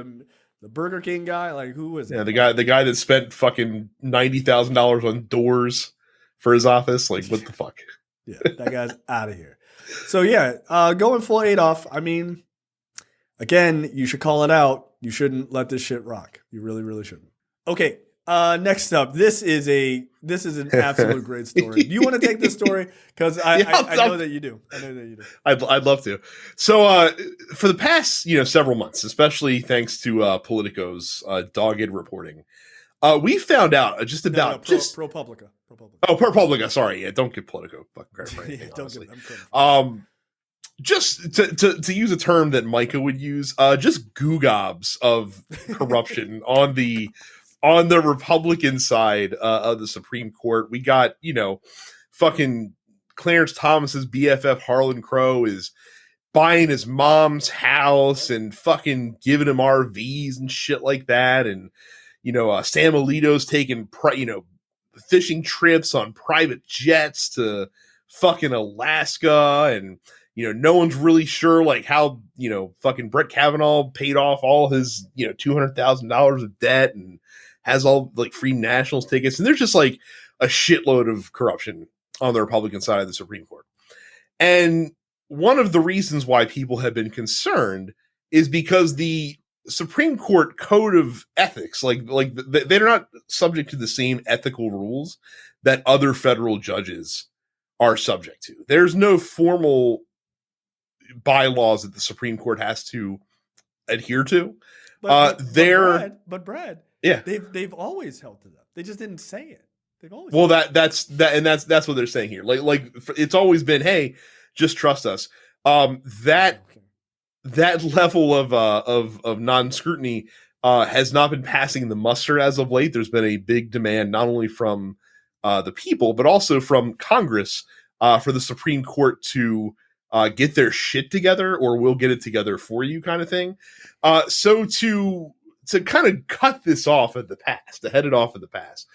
The Burger King guy, like, who was it? Yeah, the guy that spent fucking $90,000 on doors for his office. Like, what the fuck? Yeah, that guy's out of here. So yeah, going full Adolf. I mean, again, you should call it out. You shouldn't let this shit rock. You really, really shouldn't. Okay, next up, this is an absolute great story. Do you want to take this story? Because I know that you do. I know that you do. I'd love to. So for the past several months, especially thanks to Politico's dogged reporting, we found out just about ProPublica. Oh, ProPublica. Sorry, yeah, don't give Politico fucking credit for anything. Don't give them credit. Just to use a term that Micah would use, just googobs of corruption on the Republican side of the Supreme Court. We got, fucking Clarence Thomas's BFF Harlan Crow is buying his mom's house and fucking giving him RVs and shit like that. And, Sam Alito's taking, fishing trips on private jets to fucking Alaska. And, no one's really sure like how, fucking Brett Kavanaugh paid off all his, $200,000 of debt and has all like free nationals tickets. And there's just like a shitload of corruption on the Republican side of the Supreme Court. And one of the reasons why people have been concerned is because the Supreme Court code of ethics, they're not subject to the same ethical rules that other federal judges are subject to. There's no formal bylaws that the Supreme Court has to adhere to. But Brad, yeah, they've always held to them. They just didn't say it. They've always. Well, that's what they're saying here. Like it's always been, hey, just trust us. That level of non-scrutiny has not been passing the muster as of late. There's been a big demand not only from the people but also from Congress for the Supreme Court to get their shit together, or we'll get it together for you, kind of thing. So to kind of cut this off at the pass, to head it off at the pass,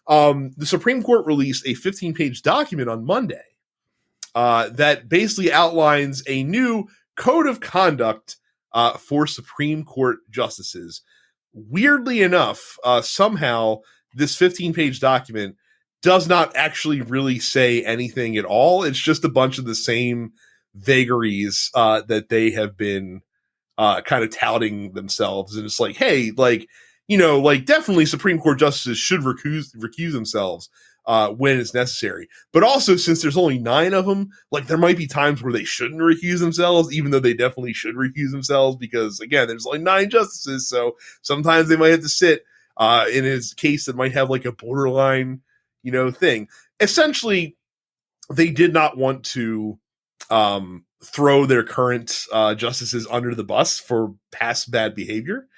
the Supreme Court released a 15-page document on Monday that basically outlines a new code of conduct for Supreme Court justices. Weirdly enough, somehow this 15-page document does not actually really say anything at all. It's just a bunch of the same vagaries that they have been kind of touting themselves. And it's like, hey, definitely Supreme Court justices should recuse themselves when it's necessary. But also, since there's only 9 of them, there might be times where they shouldn't recuse themselves, even though they definitely should recuse themselves, because again, there's only 9 justices. So sometimes they might have to sit in a case that might have a borderline, thing. Essentially, they did not want to throw their current justices under the bus for past bad behavior.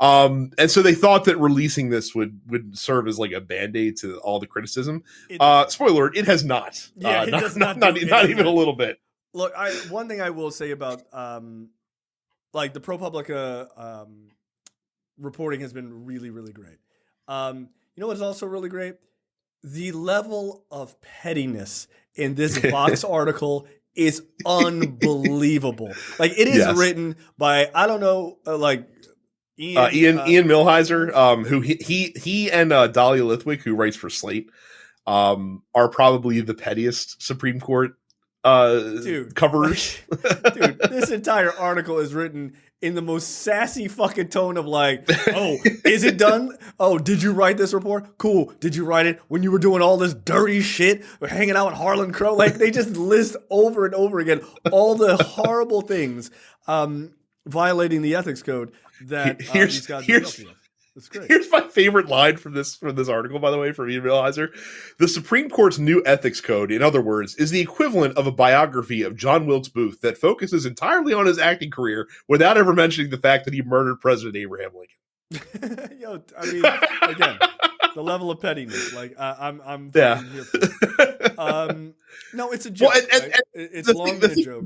And so they thought that releasing this would serve as a Band-Aid to all the criticism. Spoiler alert, it has not. Yeah, not even a little bit. Look, one thing I will say about the ProPublica reporting has been really, really great. You know what's also really great? The level of pettiness in this Vox article is unbelievable. It is written by, I don't know, Ian Millhiser, who he and Dahlia Lithwick, who writes for Slate, are probably the pettiest Supreme Court coverers. Dude, this entire article is written in the most sassy fucking tone of oh, is it done? Oh, did you write this report? Cool. Did you write it when you were doing all this dirty shit or hanging out with Harlan Crow? They just list over and over again all the horrible things violating the ethics code that these guys are guilty of. That's great. Here's my favorite line from this article, by the way, from Ian Millhiser. The Supreme Court's new ethics code, in other words, is the equivalent of a biography of John Wilkes Booth that focuses entirely on his acting career without ever mentioning the fact that he murdered President Abraham Lincoln. Yo, I mean, again, the level of pettiness. I'm here for it. No, it's a joke. Well, right? It's long been a joke.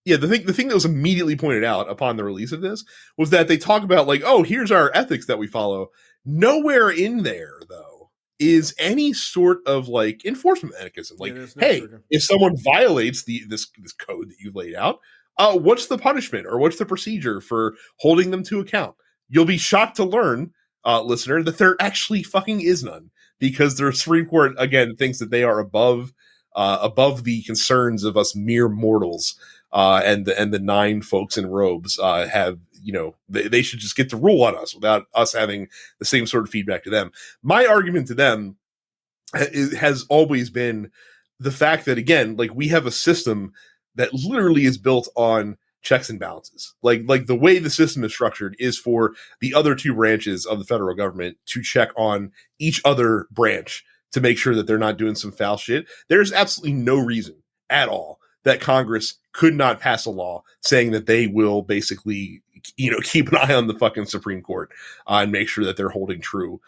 Yeah, the thing that was immediately pointed out upon the release of this was that they talk about oh, here's our ethics that we follow. Nowhere in there, though, is any sort of enforcement mechanism. Hey, if someone violates this code that you laid out, what's the punishment or what's the procedure for holding them to account? You'll be shocked to learn, listener, that there actually fucking is none, because the Supreme Court again thinks that they are above the concerns of us mere mortals. And the 9 folks in robes have, they should just get to rule on us without us having the same sort of feedback to them. My argument to them has always been the fact that, again, we have a system that literally is built on checks and balances. The way the system is structured is for the other 2 branches of the federal government to check on each other branch to make sure that they're not doing some foul shit. There's absolutely no reason at all that Congress could not pass a law saying that they will basically, keep an eye on the fucking Supreme Court and make sure that they're holding true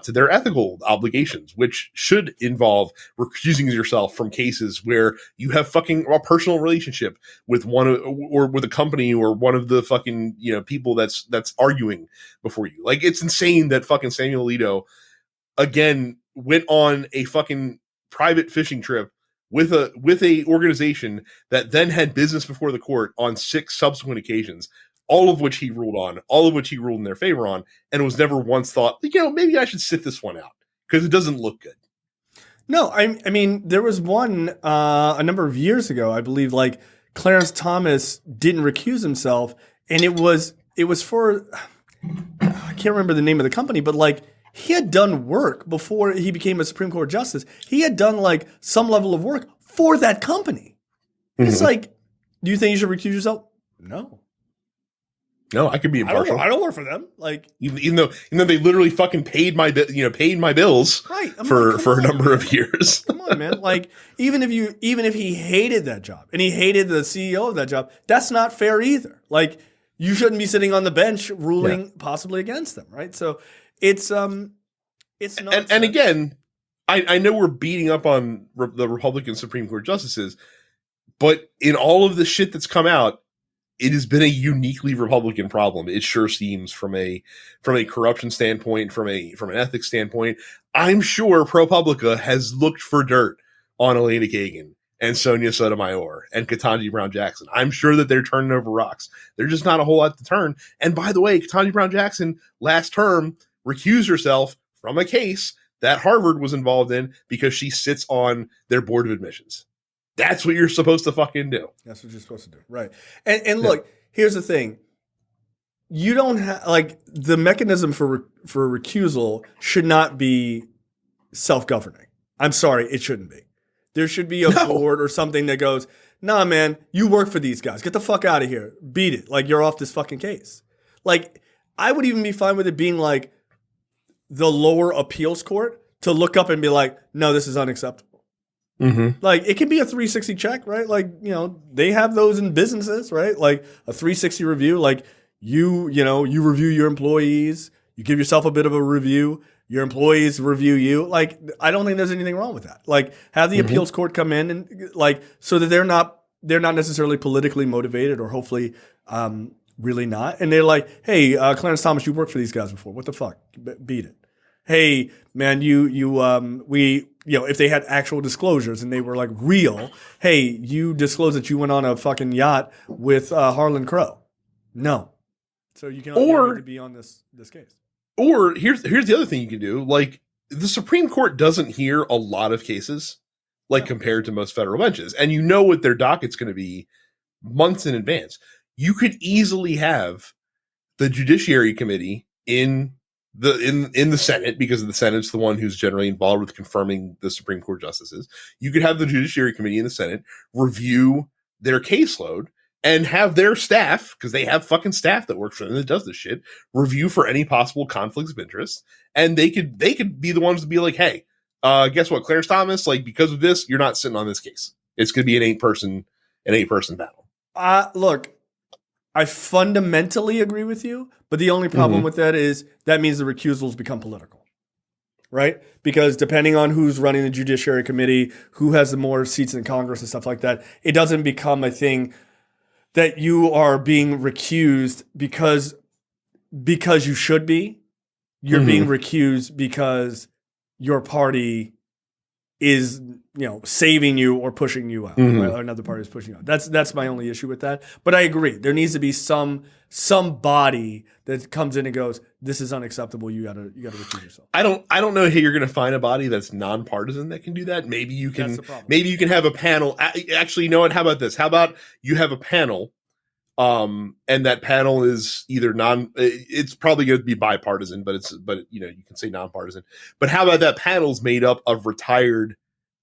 to their ethical obligations, which should involve recusing yourself from cases where you have fucking a personal relationship with one or with a company or one of the fucking, people that's arguing before you. It's insane that fucking Samuel Alito again went on a fucking private fishing trip with a organization that then had business before the court on 6 subsequent occasions, all of which he ruled on, all of which he ruled in their favor on, and was never once thought, maybe I should sit this one out because it doesn't look good. No, I mean, there was one a number of years ago, I believe, like Clarence Thomas didn't recuse himself, and it was for I can't remember the name of the company, but like he had done work before he became a Supreme Court justice. He had done like some level of work for that company. It's like, do you think you should recuse yourself? No. No, I could be impartial. I don't work for them. Like even though they literally fucking paid my bills right. for a number of years. Come on, man. Like even if he hated that job and he hated the CEO of that job, that's not fair either. Like you shouldn't be sitting on the bench ruling possibly against them, right? So it's not. And again, I know we're beating up on the Republican Supreme Court justices, but in all of the shit that's come out, it has been a uniquely Republican problem. It sure seems from a corruption standpoint, from an ethics standpoint. I'm sure ProPublica has looked for dirt on Elena Kagan and Sonia Sotomayor and Ketanji Brown Jackson. I'm sure that they're turning over rocks. There's just not a whole lot to turn. And by the way, Ketanji Brown Jackson last term recused herself from a case that Harvard was involved in because she sits on their board of admissions. That's what you're supposed to fucking do. That's what you're supposed to do. Right. And look, here's the thing. You don't have, like, the mechanism for recusal should not be self-governing. I'm sorry, it shouldn't be. There should be a board or something that goes, nah, man, you work for these guys. Get the fuck out of here. Beat it. Like, you're off this fucking case. Like, I would even be fine with it being like the lower appeals court to look up and be like, no, this is unacceptable. Mm-hmm. Like it can be a 360 check, right? Like, they have those in businesses, right? Like a 360 review, like you review your employees, you give yourself a bit of a review, your employees review you. Like, I don't think there's anything wrong with that. Like have the appeals court come in and like, so that they're not necessarily politically motivated or hopefully, really not. And they're like, hey, Clarence Thomas, you worked for these guys before. What the fuck? Beat it. Hey, man, if they had actual disclosures and they were like real, hey, you disclosed that you went on a fucking yacht with Harlan Crow. No. So you can only be on this case. Or here's the other thing you can do. Like the Supreme Court doesn't hear a lot of cases, like compared to most federal benches. And you know what their docket's going to be months in advance. You could easily have the Judiciary Committee in the Senate, because the Senate's the one who's generally involved with confirming the Supreme Court justices. You could have the Judiciary Committee in the Senate review their caseload and have their staff, because they have fucking staff that works for them that does this shit, review for any possible conflicts of interest. And they could be the ones to be like, hey, guess what, Clarence Thomas, like because of this, you're not sitting on this case. It's going to be an eight person battle. Look, I fundamentally agree with you, but the only problem with that is that means the recusals become political, right? Because depending on who's running the Judiciary Committee, who has the more seats in Congress and stuff like that, it doesn't become a thing that you are being recused because you should be. You're being recused because your party is, saving you or pushing you out. Right? Or another party is pushing you out. That's my only issue with that. But I agree. There needs to be some body that comes in and goes, this is unacceptable. You gotta recuse yourself. I don't know how you're gonna find a body that's nonpartisan that can do that. Maybe you can have a panel. Actually, you know what? How about this? How about you have a panel, and that panel is either it's probably going to be bipartisan, but you can say nonpartisan. But how about that panel's made up of retired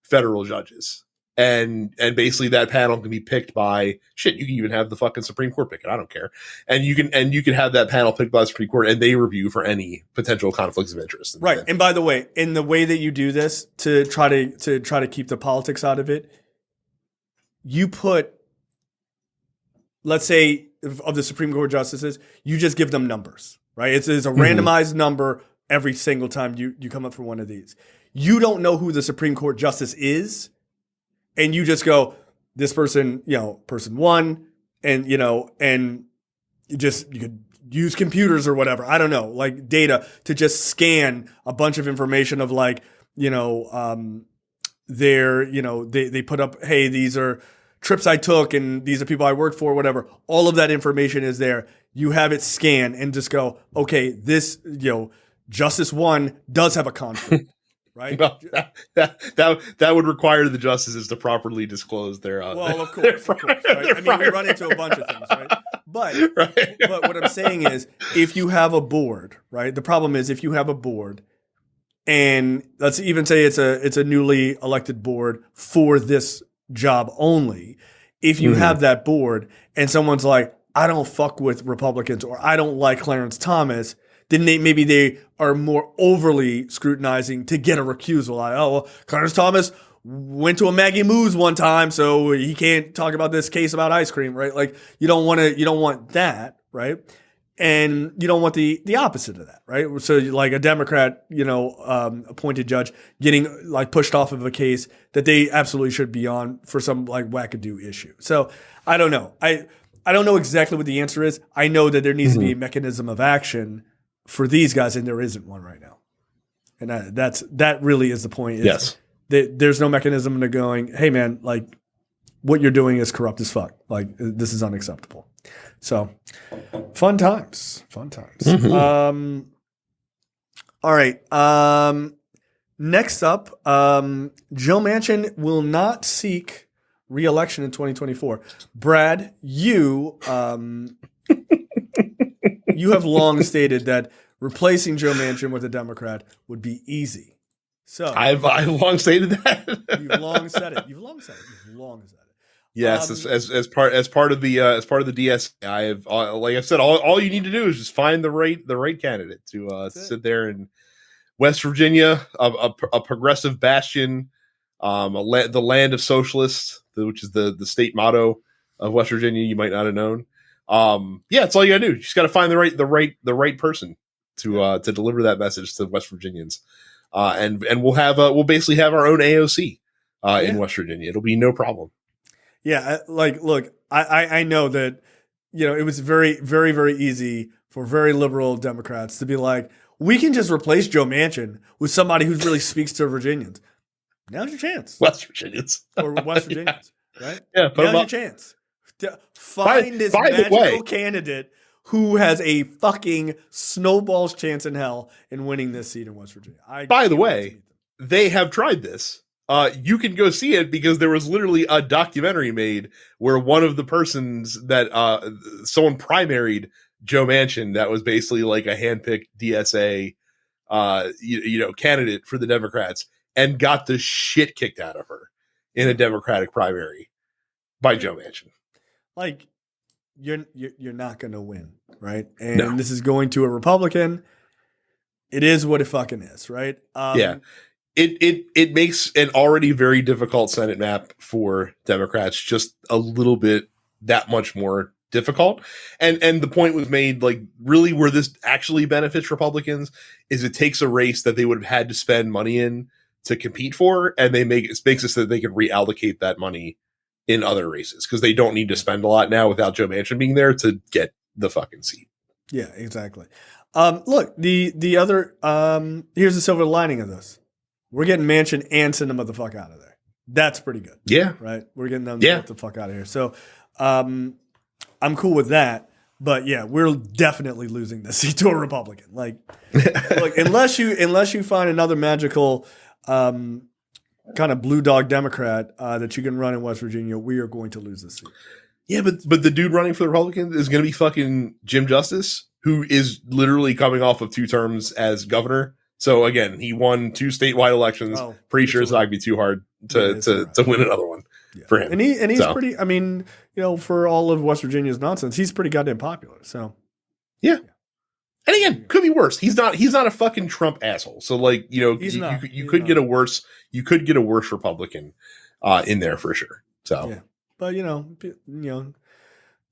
federal judges, and basically that panel can be picked by shit. You can even have the fucking Supreme Court pick it. I don't care. And you can have that panel picked by the Supreme Court, and they review for any potential conflicts of interest. Right. And by the way, in the way that you do this to try to keep the politics out of it, you put, let's say, of the Supreme Court justices, you just give them numbers, right? It's a randomized number every single time you come up for one of these. You don't know who the Supreme Court justice is, and you just go, this person, person one, and and you could use computers or whatever. I don't know, like data to just scan a bunch of information of like, they put up, hey, these are trips I took and these are people I worked for, whatever. All of that information is there. You have it scanned and just go, okay, this, Justice one does have a conflict. right? Well, that would require the justices to properly disclose their. Well, of course, right? I mean, we run into a bunch of things, right? But but what I'm saying is, if you have a board, right? The problem is if you have a board, and let's even say it's a newly elected board for this job only. If you have that board and someone's like, I don't fuck with Republicans or I don't like Clarence Thomas, then maybe they are more overly scrutinizing to get a recusal. Like, oh, well, Clarence Thomas went to a Maggie Moo's one time, so he can't talk about this case about ice cream, right? Like you don't want that, right? And you don't want the opposite of that, right? So like a Democrat, appointed judge getting like pushed off of a case that they absolutely should be on for some like wackadoo issue. So I don't know. I don't know exactly what the answer is. I know that there needs to be a mechanism of action for these guys, and there isn't one right now. And that really is the point. Yes. There's no mechanism to going, hey man, like what you're doing is corrupt as fuck. Like this is unacceptable. So fun times. All right. Next up, Joe Manchin will not seek re-election in 2024. Brad, you have long stated that replacing Joe Manchin with a Democrat would be easy. So I've long stated that. You've long said it. Yes, as part of the DSA, I have, like I said, all you need to do is just find the right candidate to sit there in West Virginia, a progressive bastion, the land of socialists, which is the state motto of West Virginia. You might not have known. It's all you gotta do. You just gotta find the right person to deliver that message to West Virginians, and we'll basically have our own AOC in West Virginia. It'll be no problem. Yeah, look, I know that, it was very, very, very easy for very liberal Democrats to be like, we can just replace Joe Manchin with somebody who really speaks to Virginians. Now's your chance. West Virginians. Right? Yeah, now's your chance. Find this magical candidate who has a fucking snowball's chance in hell in winning this seat in West Virginia. By the way, they have tried this. You can go see it because there was literally a documentary made where one of the persons that someone primaried Joe Manchin that was basically like a handpicked DSA candidate for the Democrats and got the shit kicked out of her in a Democratic primary by Joe Manchin. Like you're not going to win, right? And this is going to a Republican. It is what it fucking is, right? It makes an already very difficult Senate map for Democrats just a little bit that much more difficult. And the point was made, like, really where this actually benefits Republicans is it takes a race that they would have had to spend money in to compete for, and makes it so that they can reallocate that money in other races because they don't need to spend a lot now without Joe Manchin being there to get the fucking seat. Yeah, exactly. Look, the other here's the silver lining of this. We're getting Manchin and Sinema the fuck out of there. That's pretty good. Yeah. Right? We're getting them the fuck out of here. So I'm cool with that. But yeah, we're definitely losing this seat to a Republican. Like, look, unless you find another magical kind of blue dog Democrat that you can run in West Virginia, we are going to lose this seat. Yeah, but the dude running for the Republicans is going to be fucking Jim Justice, who is literally coming off of 2 terms as governor. So again, he won 2 statewide elections. Pretty sure it's not going to be too hard to win another one for him. And he's pretty. I mean, for all of West Virginia's nonsense, he's pretty goddamn popular. So yeah. And again, could be worse. He's not a fucking Trump asshole. So like you could get a worse Republican in there for sure. So yeah, but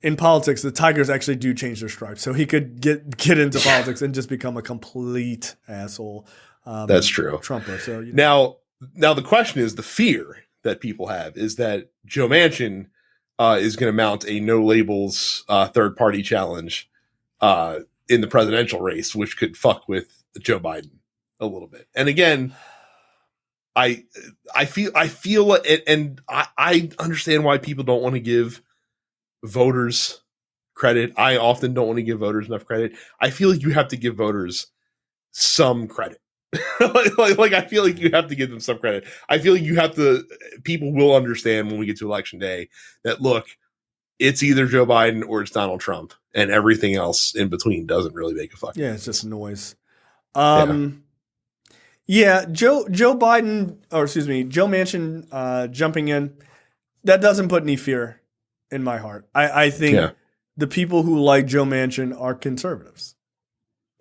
in politics, the Tigers actually do change their stripes. So he could get into politics and just become a complete asshole. That's true. Trumper. So now the question is, the fear that people have is that Joe Manchin is going to mount a no labels third party challenge in the presidential race, which could fuck with Joe Biden a little bit. And again, I feel it, and I understand why people don't want to give voters credit. I often don't want to give voters enough credit. I feel like you have to give voters some credit. like I feel like you have to give them some credit. I feel like you have to. People will understand when we get to election day that look, it's either Joe Biden or it's Donald Trump, and everything else in between doesn't really make a fucking. Yeah, it's just noise. Yeah, Joe Biden, or excuse me, Joe Manchin jumping in, that doesn't put any fear in my heart. I think the people who like Joe Manchin are conservatives.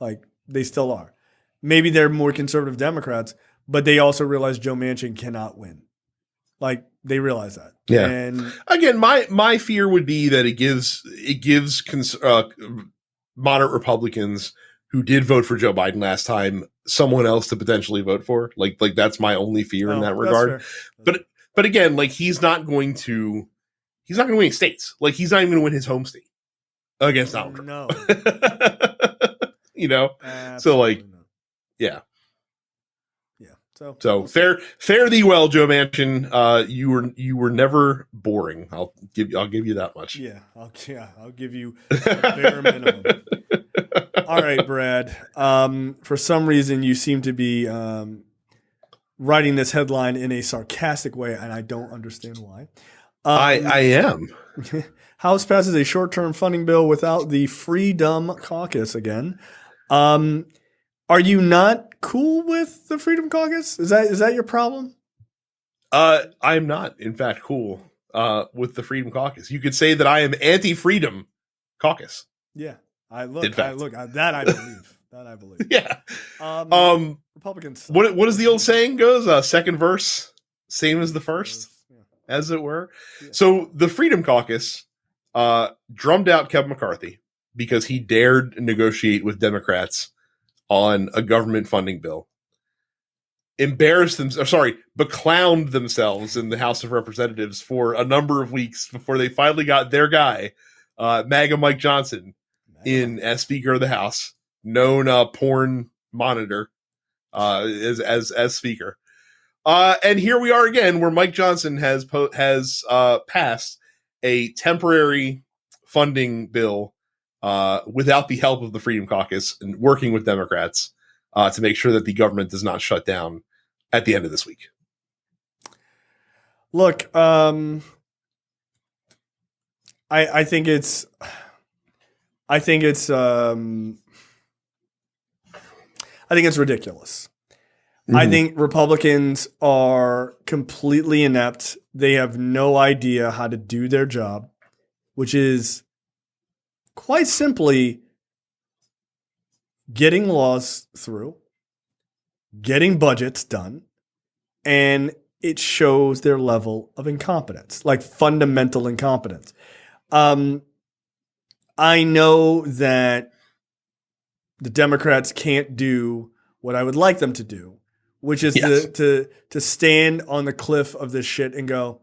Like, they still are. Maybe they're more conservative Democrats, but they also realize Joe Manchin cannot win. Like, they realize that. Yeah. And again, my fear would be that it gives moderate Republicans who did vote for Joe Biden last time someone else to potentially vote for. Like that's my only fear in that regard. But again, like he's not going to win states. Like he's not even going to win his home state against Donald Trump. No. You know? Absolutely so like, not. yeah. Yeah. So fare thee well, Joe Manchin. You were never boring. I'll give you that much. Yeah. I'll give you the bare minimum. All right, Brad. For some reason, you seem to be writing this headline in a sarcastic way, and I don't understand why. I am. House passes a short-term funding bill without the Freedom Caucus again. Are you not cool with the Freedom Caucus? Is that your problem? I'm not, in fact, cool with the Freedom Caucus. You could say that I am anti-Freedom Caucus. Yeah, I believe. That I believe. Yeah. Republicans. What is the old saying goes? Second verse, same as the first, as it were. Yeah. So the Freedom Caucus drummed out Kevin McCarthy because he dared negotiate with Democrats on a government funding bill. Beclowned themselves in the House of Representatives for a number of weeks before they finally got their guy, MAGA Mike Johnson, in as Speaker of the House, known porn monitor as Speaker. And here we are again, where Mike Johnson has passed a temporary funding bill without the help of the Freedom Caucus and working with Democrats to make sure that the government does not shut down at the end of this week. Look, I think it's ridiculous. Mm-hmm. I think Republicans are completely inept. They have no idea how to do their job, which is quite simply getting laws through, getting budgets done, and it shows their level of incompetence, like fundamental incompetence. I know that the Democrats can't do what I would like them to do, which is to stand on the cliff of this shit and go,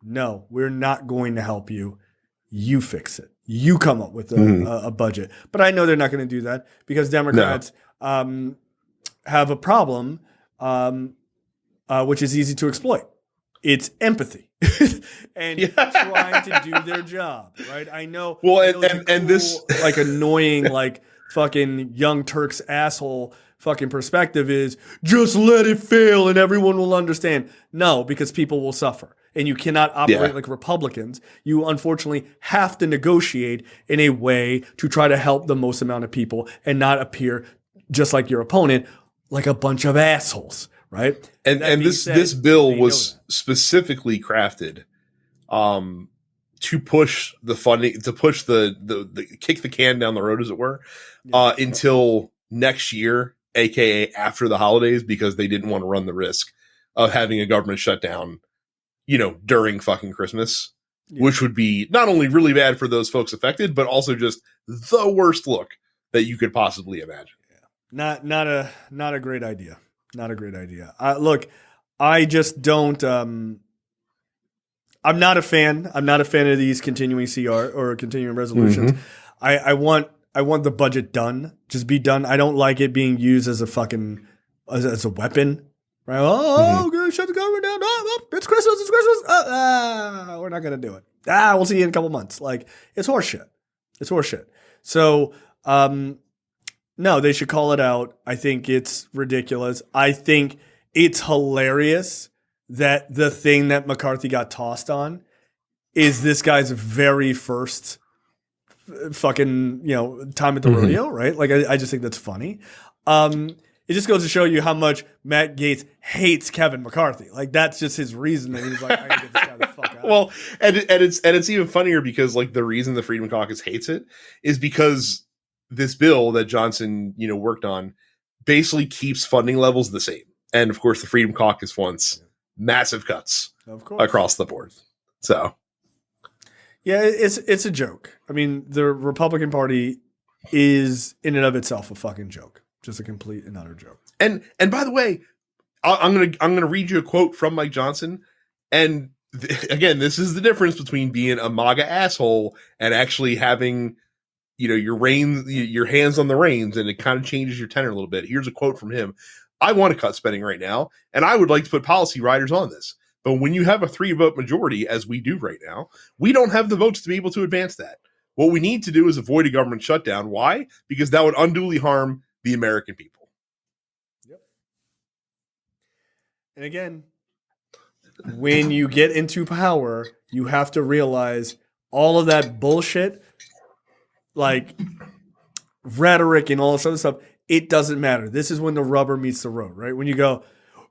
no, we're not going to help you. You fix it. You come up with a budget. But I know they're not going to do that because Democrats have a problem, which is easy to exploit. It's empathy and trying to do their job, right? I know. Well, and this like annoying, like fucking Young Turks asshole fucking perspective is just let it fail and everyone will understand. No, because people will suffer. And you cannot operate like Republicans. You unfortunately have to negotiate in a way to try to help the most amount of people and not appear just like your opponent, like a bunch of assholes, right? And this bill was specifically crafted to push the funding, to push the kick the can down the road, as it were, until next year, aka after the holidays, because they didn't want to run the risk of having a government shutdown, during fucking Christmas, which would be not only really bad for those folks affected, but also just the worst look that you could possibly imagine. Yeah. Not a great idea. Not a great idea. Look, I just don't. I'm not a fan. I'm not a fan of these continuing CR or continuing resolutions. Mm-hmm. I want the budget done. Just be done. I don't like it being used as a fucking as a weapon. Right? Oh, okay, shut the government down. It's Christmas. It's Christmas. We're not going to do it. We'll see you in a couple months. Like, it's horseshit. It's horseshit. So, No, they should call it out. I think it's ridiculous. I think it's hilarious that the thing that McCarthy got tossed on is this guy's very first fucking, time at the rodeo, right? Like, I just think that's funny. It just goes to show you how much Matt Gaetz hates Kevin McCarthy. Like, that's just his reason that he's like, I gotta get this guy the fuck out. Well, and it's even funnier because like the reason the Freedom Caucus hates it is because this bill that Johnson, worked on basically keeps funding levels the same. And of course, the Freedom Caucus wants massive cuts across the board. So, yeah, it's a joke. I mean, the Republican Party is in and of itself a fucking joke, just a complete and utter joke. And by the way, I'm gonna read you a quote from Mike Johnson. And again, this is the difference between being a MAGA asshole and actually having your hands on the reins, and it kind of changes your tenor a little bit. Here's a quote from him. I want to cut spending right now, and I would like to put policy riders on this. But when you have a 3-vote majority, as we do right now, we don't have the votes to be able to advance that. What we need to do is avoid a government shutdown. Why? Because that would unduly harm the American people. Yep. And again, when you get into power, you have to realize all of that bullshit, like rhetoric and all this other stuff, it doesn't matter. This is when the rubber meets the road, right? When you go,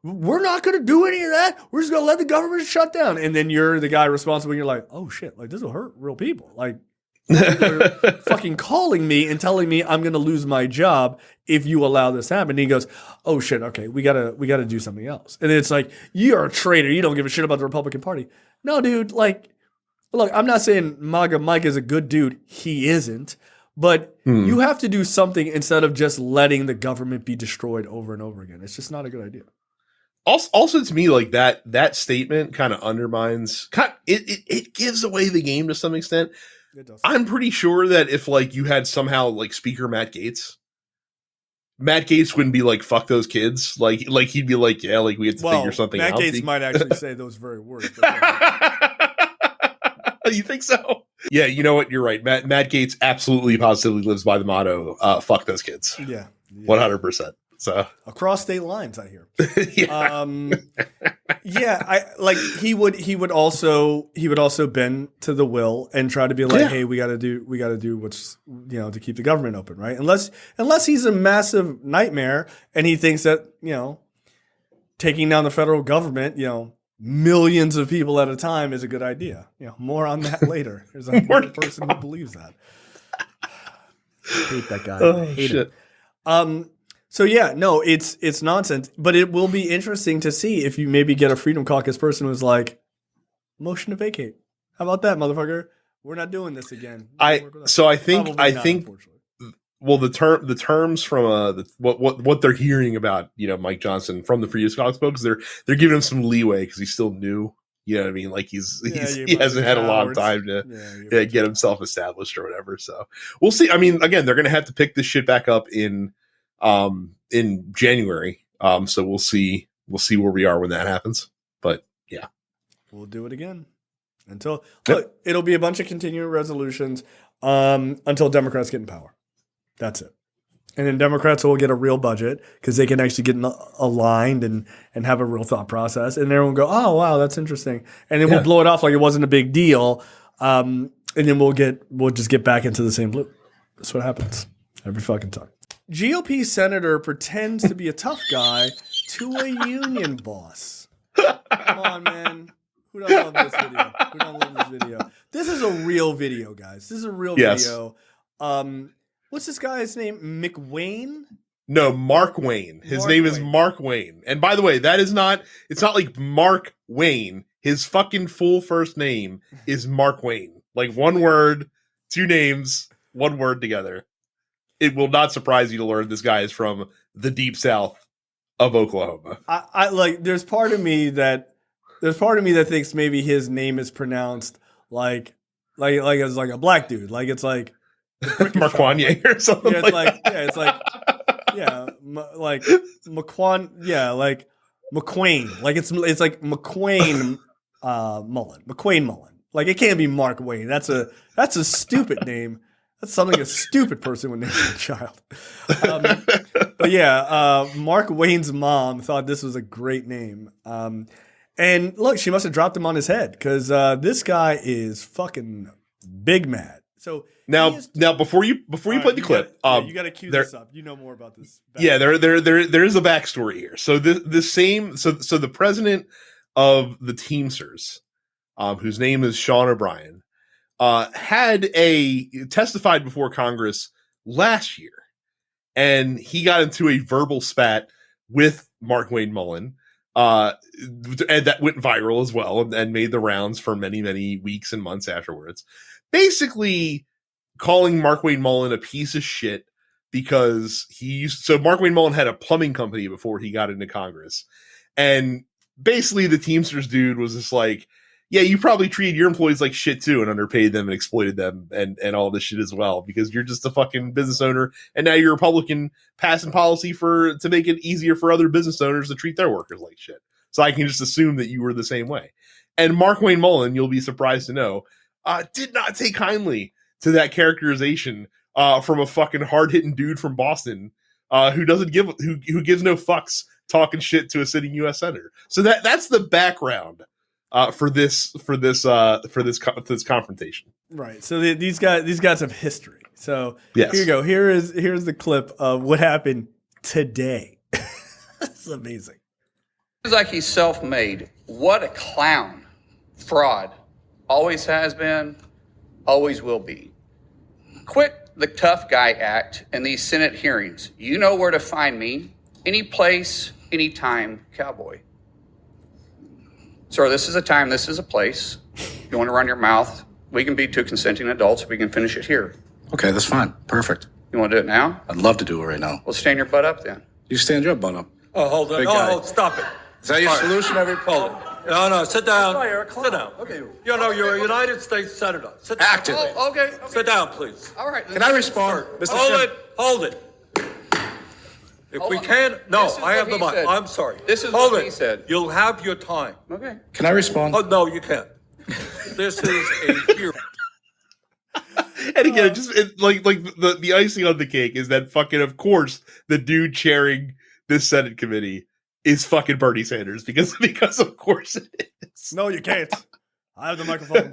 we're not going to do any of that. We're just going to let the government shut down. And then you're the guy responsible. And you're like, oh shit, like this will hurt real people. Like they're fucking calling me and telling me I'm going to lose my job if you allow this to happen. And he goes, oh shit. Okay. We gotta do something else. And then it's like, you're a traitor. You don't give a shit about the Republican Party. No, dude. Like, look, I'm not saying MAGA Mike is a good dude. He isn't. But you have to do something instead of just letting the government be destroyed over and over again. It's just not a good idea. Also to me, like that statement kind of undermines, it gives away the game to some extent. It does. I'm pretty sure that if like you had somehow like Speaker Matt Gaetz wouldn't be like, fuck those kids. Like he'd be like, yeah, like we have to figure something out. Matt Gaetz might actually say those very words. You think so? Yeah, you know what? You're right. Matt Gaetz absolutely positively lives by the motto, fuck those kids. Yeah. 100%. So across state lines, I hear. Yeah. I like he would also bend to the will and try to be like, hey, we gotta do what's to keep the government open, right? Unless he's a massive nightmare and he thinks that, taking down the federal government, millions of people at a time is a good idea. More on that later. There's a person who believes that. I hate that guy. Oh, shit. Him. So yeah, no, it's nonsense. But it will be interesting to see if you maybe get a Freedom Caucus person who's like, motion to vacate. How about that, motherfucker? We're not doing this again. I think. Well, the terms from what they're hearing about Mike Johnson from the Freedom Caucus folks, they're giving him some leeway because he's still new. You know what I mean? Like he hasn't had a long time to get himself established or whatever. So we'll see. I mean, again, they're going to have to pick this shit back up in January. So we'll see where we are when that happens. But yeah, we'll do it again until it'll be a bunch of continuing resolutions until Democrats get in power. That's it. And then Democrats will get a real budget because they can actually get aligned and have a real thought process. And everyone will go, oh, wow, that's interesting. And then we'll blow it off like it wasn't a big deal. And then we'll just get back into the same loop. That's what happens every fucking time. GOP senator pretends to be a tough guy to a union boss. Come on, man. Who doesn't love this video? Who doesn't love this video? This is a real video, guys. This is a real video. What's this guy's name? McWayne? No, Markwayne. His name is Markwayne. And by the way, it's not like Mark Wayne. His fucking full first name is Markwayne. Like one word, two names, one word together. It will not surprise you to learn this guy is from the deep south of Oklahoma. I like there's part of me that thinks maybe his name is pronounced like as like a black dude. Like it's like Markwayne or something. Yeah, it's like McQuan. Yeah, like McQuain. Like it's like McQuayne Mullin. McQuayne Mullin. Like it can't be Mark Wayne. That's a stupid name. That's something a stupid person would name a child. But yeah, Markwayne's mom thought this was a great name. And look, she must have dropped him on his head because this guy is fucking big mad. So now before you play the clip, you got to cue this up. You know more about this. Yeah, there is a backstory here. So the president of the Teamsters, whose name is Sean O'Brien, testified before Congress last year, and he got into a verbal spat with Markwayne Mullin, and that went viral as well and made the rounds for many, many weeks and months afterwards. Basically, calling Markwayne Mullin a piece of shit because Markwayne Mullin had a plumbing company before he got into Congress, and basically the Teamsters dude was just like, yeah, you probably treated your employees like shit too and underpaid them and exploited them and all this shit as well because you're just a fucking business owner and now you're a Republican passing policy to make it easier for other business owners to treat their workers like shit. So I can just assume that you were the same way. And Markwayne Mullin, you'll be surprised to know, did not take kindly to that characterization from a fucking hard-hitting dude from Boston who gives no fucks talking shit to a sitting U.S. senator. So that's the background for this confrontation. Right. So these guys have history. So yes. Here you go. Here's the clip of what happened today. That's amazing. It's like he's self-made. What a clown. Fraud. Always has been, always will be. Quit the tough guy act in these Senate hearings. You know where to find me. Any place, anytime, cowboy. Sir, this is a time, this is a place. If you want to run your mouth, we can be two consenting adults. We can finish it here. Okay, that's fine. Perfect. You want to do it now? I'd love to do it right now. Well, stand your butt up then. You stand your butt up. Oh, hold on. Big guy. Oh, stop it. Is that your solution? Hold it. No, sit down. Sit down. Okay. You're a United States Senator. Sit down. Active. Oh, okay. Sit down, please. All right. Can I respond? Mr. Hold it. If we can, no, I have the mic. said. I'm sorry. This is hold what it. he said. You'll have your time. Okay. Can I respond? Oh, no, you can't. This is a hearing. And again, the icing on the cake is that fucking, of course, the dude chairing this Senate committee is fucking Bernie Sanders because of course it is. No, you can't. I have the microphone.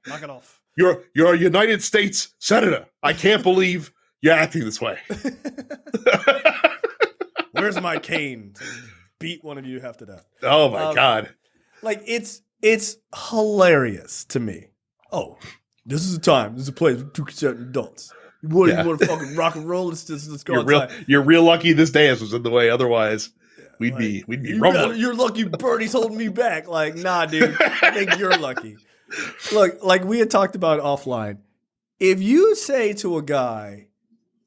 Knock it off. You're a United States Senator. I can't believe you're acting this way. Where's my cane? Beat one of you half to death. Oh my God. Like it's hilarious to me. Oh, this is a time. This is a place with two consenting adults. You want to fucking rock and roll? Let's go outside. You're real lucky this dance was in the way. Otherwise, we'd be rumbling. You're lucky Bernie's holding me back. Like, nah, dude. I think you're lucky. Look, like we had talked about offline. If you say to a guy,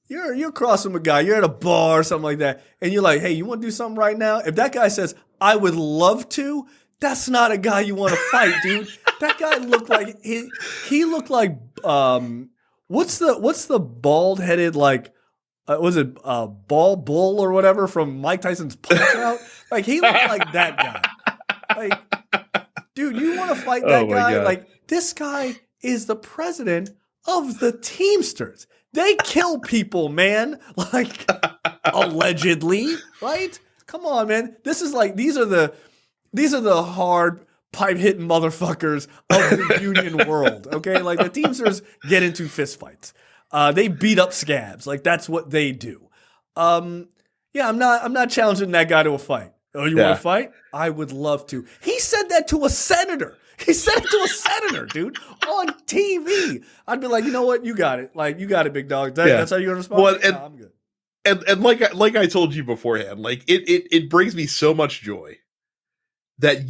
you're crossing a guy, you're at a bar or something like that, and you're like, hey, you want to do something right now? If that guy says, I would love to, that's not a guy you want to fight, dude. That guy looked like he looked like what's the bald headed like was it Ball Bull or whatever from Mike Tyson's Punch Out? Like he looked like that guy. Like, dude, you want to fight that guy? God. Like this guy is the president of the Teamsters. They kill people, man. Like allegedly, right? Come on, man. This is like these are the hard pipe hitting motherfuckers of the union world. Okay, like the Teamsters get into fistfights. They beat up scabs. Like that's what they do. Yeah, I'm not challenging that guy to a fight. Oh, you want to fight? I would love to. He said that to a senator. He said it to a senator, dude, on TV. I'd be like, you know what? You got it. Like, you got it, big dog. That's how you're going to respond? Well, Nah, I'm good. And like I told you beforehand, like it brings me so much joy that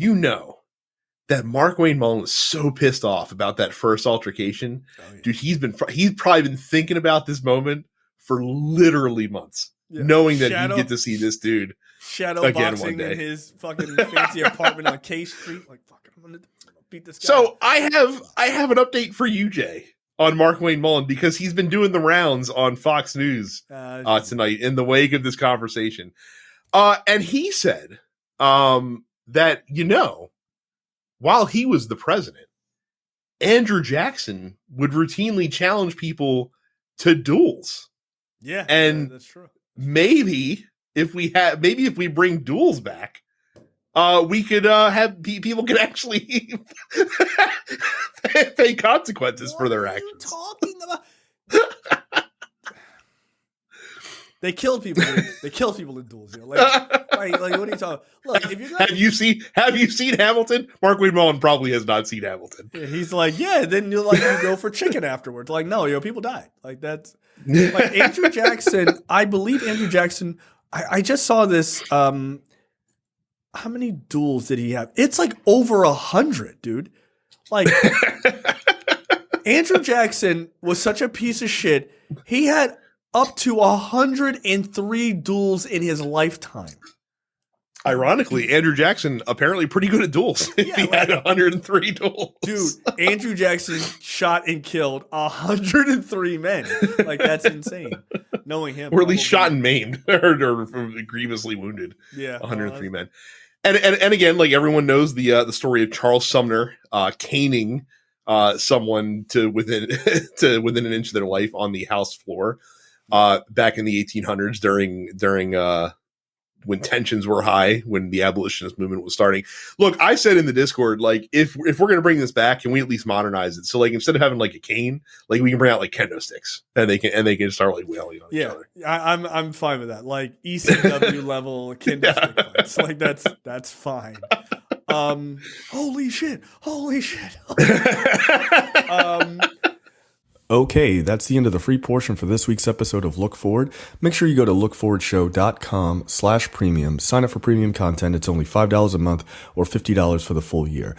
that Markwayne Mullin was so pissed off about that first altercation. Oh, yeah. Dude, he's probably been thinking about this moment for literally months, knowing that he'd get to see this dude shadow again boxing one day in his fucking fancy apartment on K Street. Like, fuck, I'm gonna beat this guy. So I have an update for you, Jay, on Markwayne Mullin because he's been doing the rounds on Fox News tonight in the wake of this conversation, and he said that while he was the president, Andrew Jackson would routinely challenge people to duels. Yeah, And that's true. maybe if we bring duels back, we could have people can actually pay consequences for their actions. What are you talking about? They killed people. They killed people in duels. You know? Like, what are you talking? Look, if you're have you seen Hamilton? Markwayne Mullin probably has not seen Hamilton. Yeah, he's like, yeah. Then you go for chicken afterwards. Like, no, people died. Like that's like Andrew Jackson. I believe Andrew Jackson. I just saw this. How many duels did he have? It's like over 100, dude. Like Andrew Jackson was such a piece of shit. He had up to 103 duels in his lifetime. Ironically, Andrew Jackson apparently pretty good at duels. Yeah, he had 103 duels. Dude, Andrew Jackson shot and killed 103 men. Like, that's insane. Knowing him. Or at least shot and maimed or grievously wounded. Yeah. 103 men. And again, like everyone knows the story of Charles Sumner caning someone to within an inch of their life on the House floor back in the 1800s during when tensions were high, when the abolitionist movement was starting. Look, I said in the Discord, like, if we're going to bring this back, can we at least modernize it? So, like, instead of having like a cane, like we can bring out like kendo sticks, and they can start like wailing on each other. I'm fine with that. Like ECW level kendo stick fights. Like that's fine. Holy shit! Okay, that's the end of the free portion for this week's episode of Look Forward. Make sure you go to lookforwardshow.com/premium. Sign up for premium content. It's only $5 a month or $50 for the full year.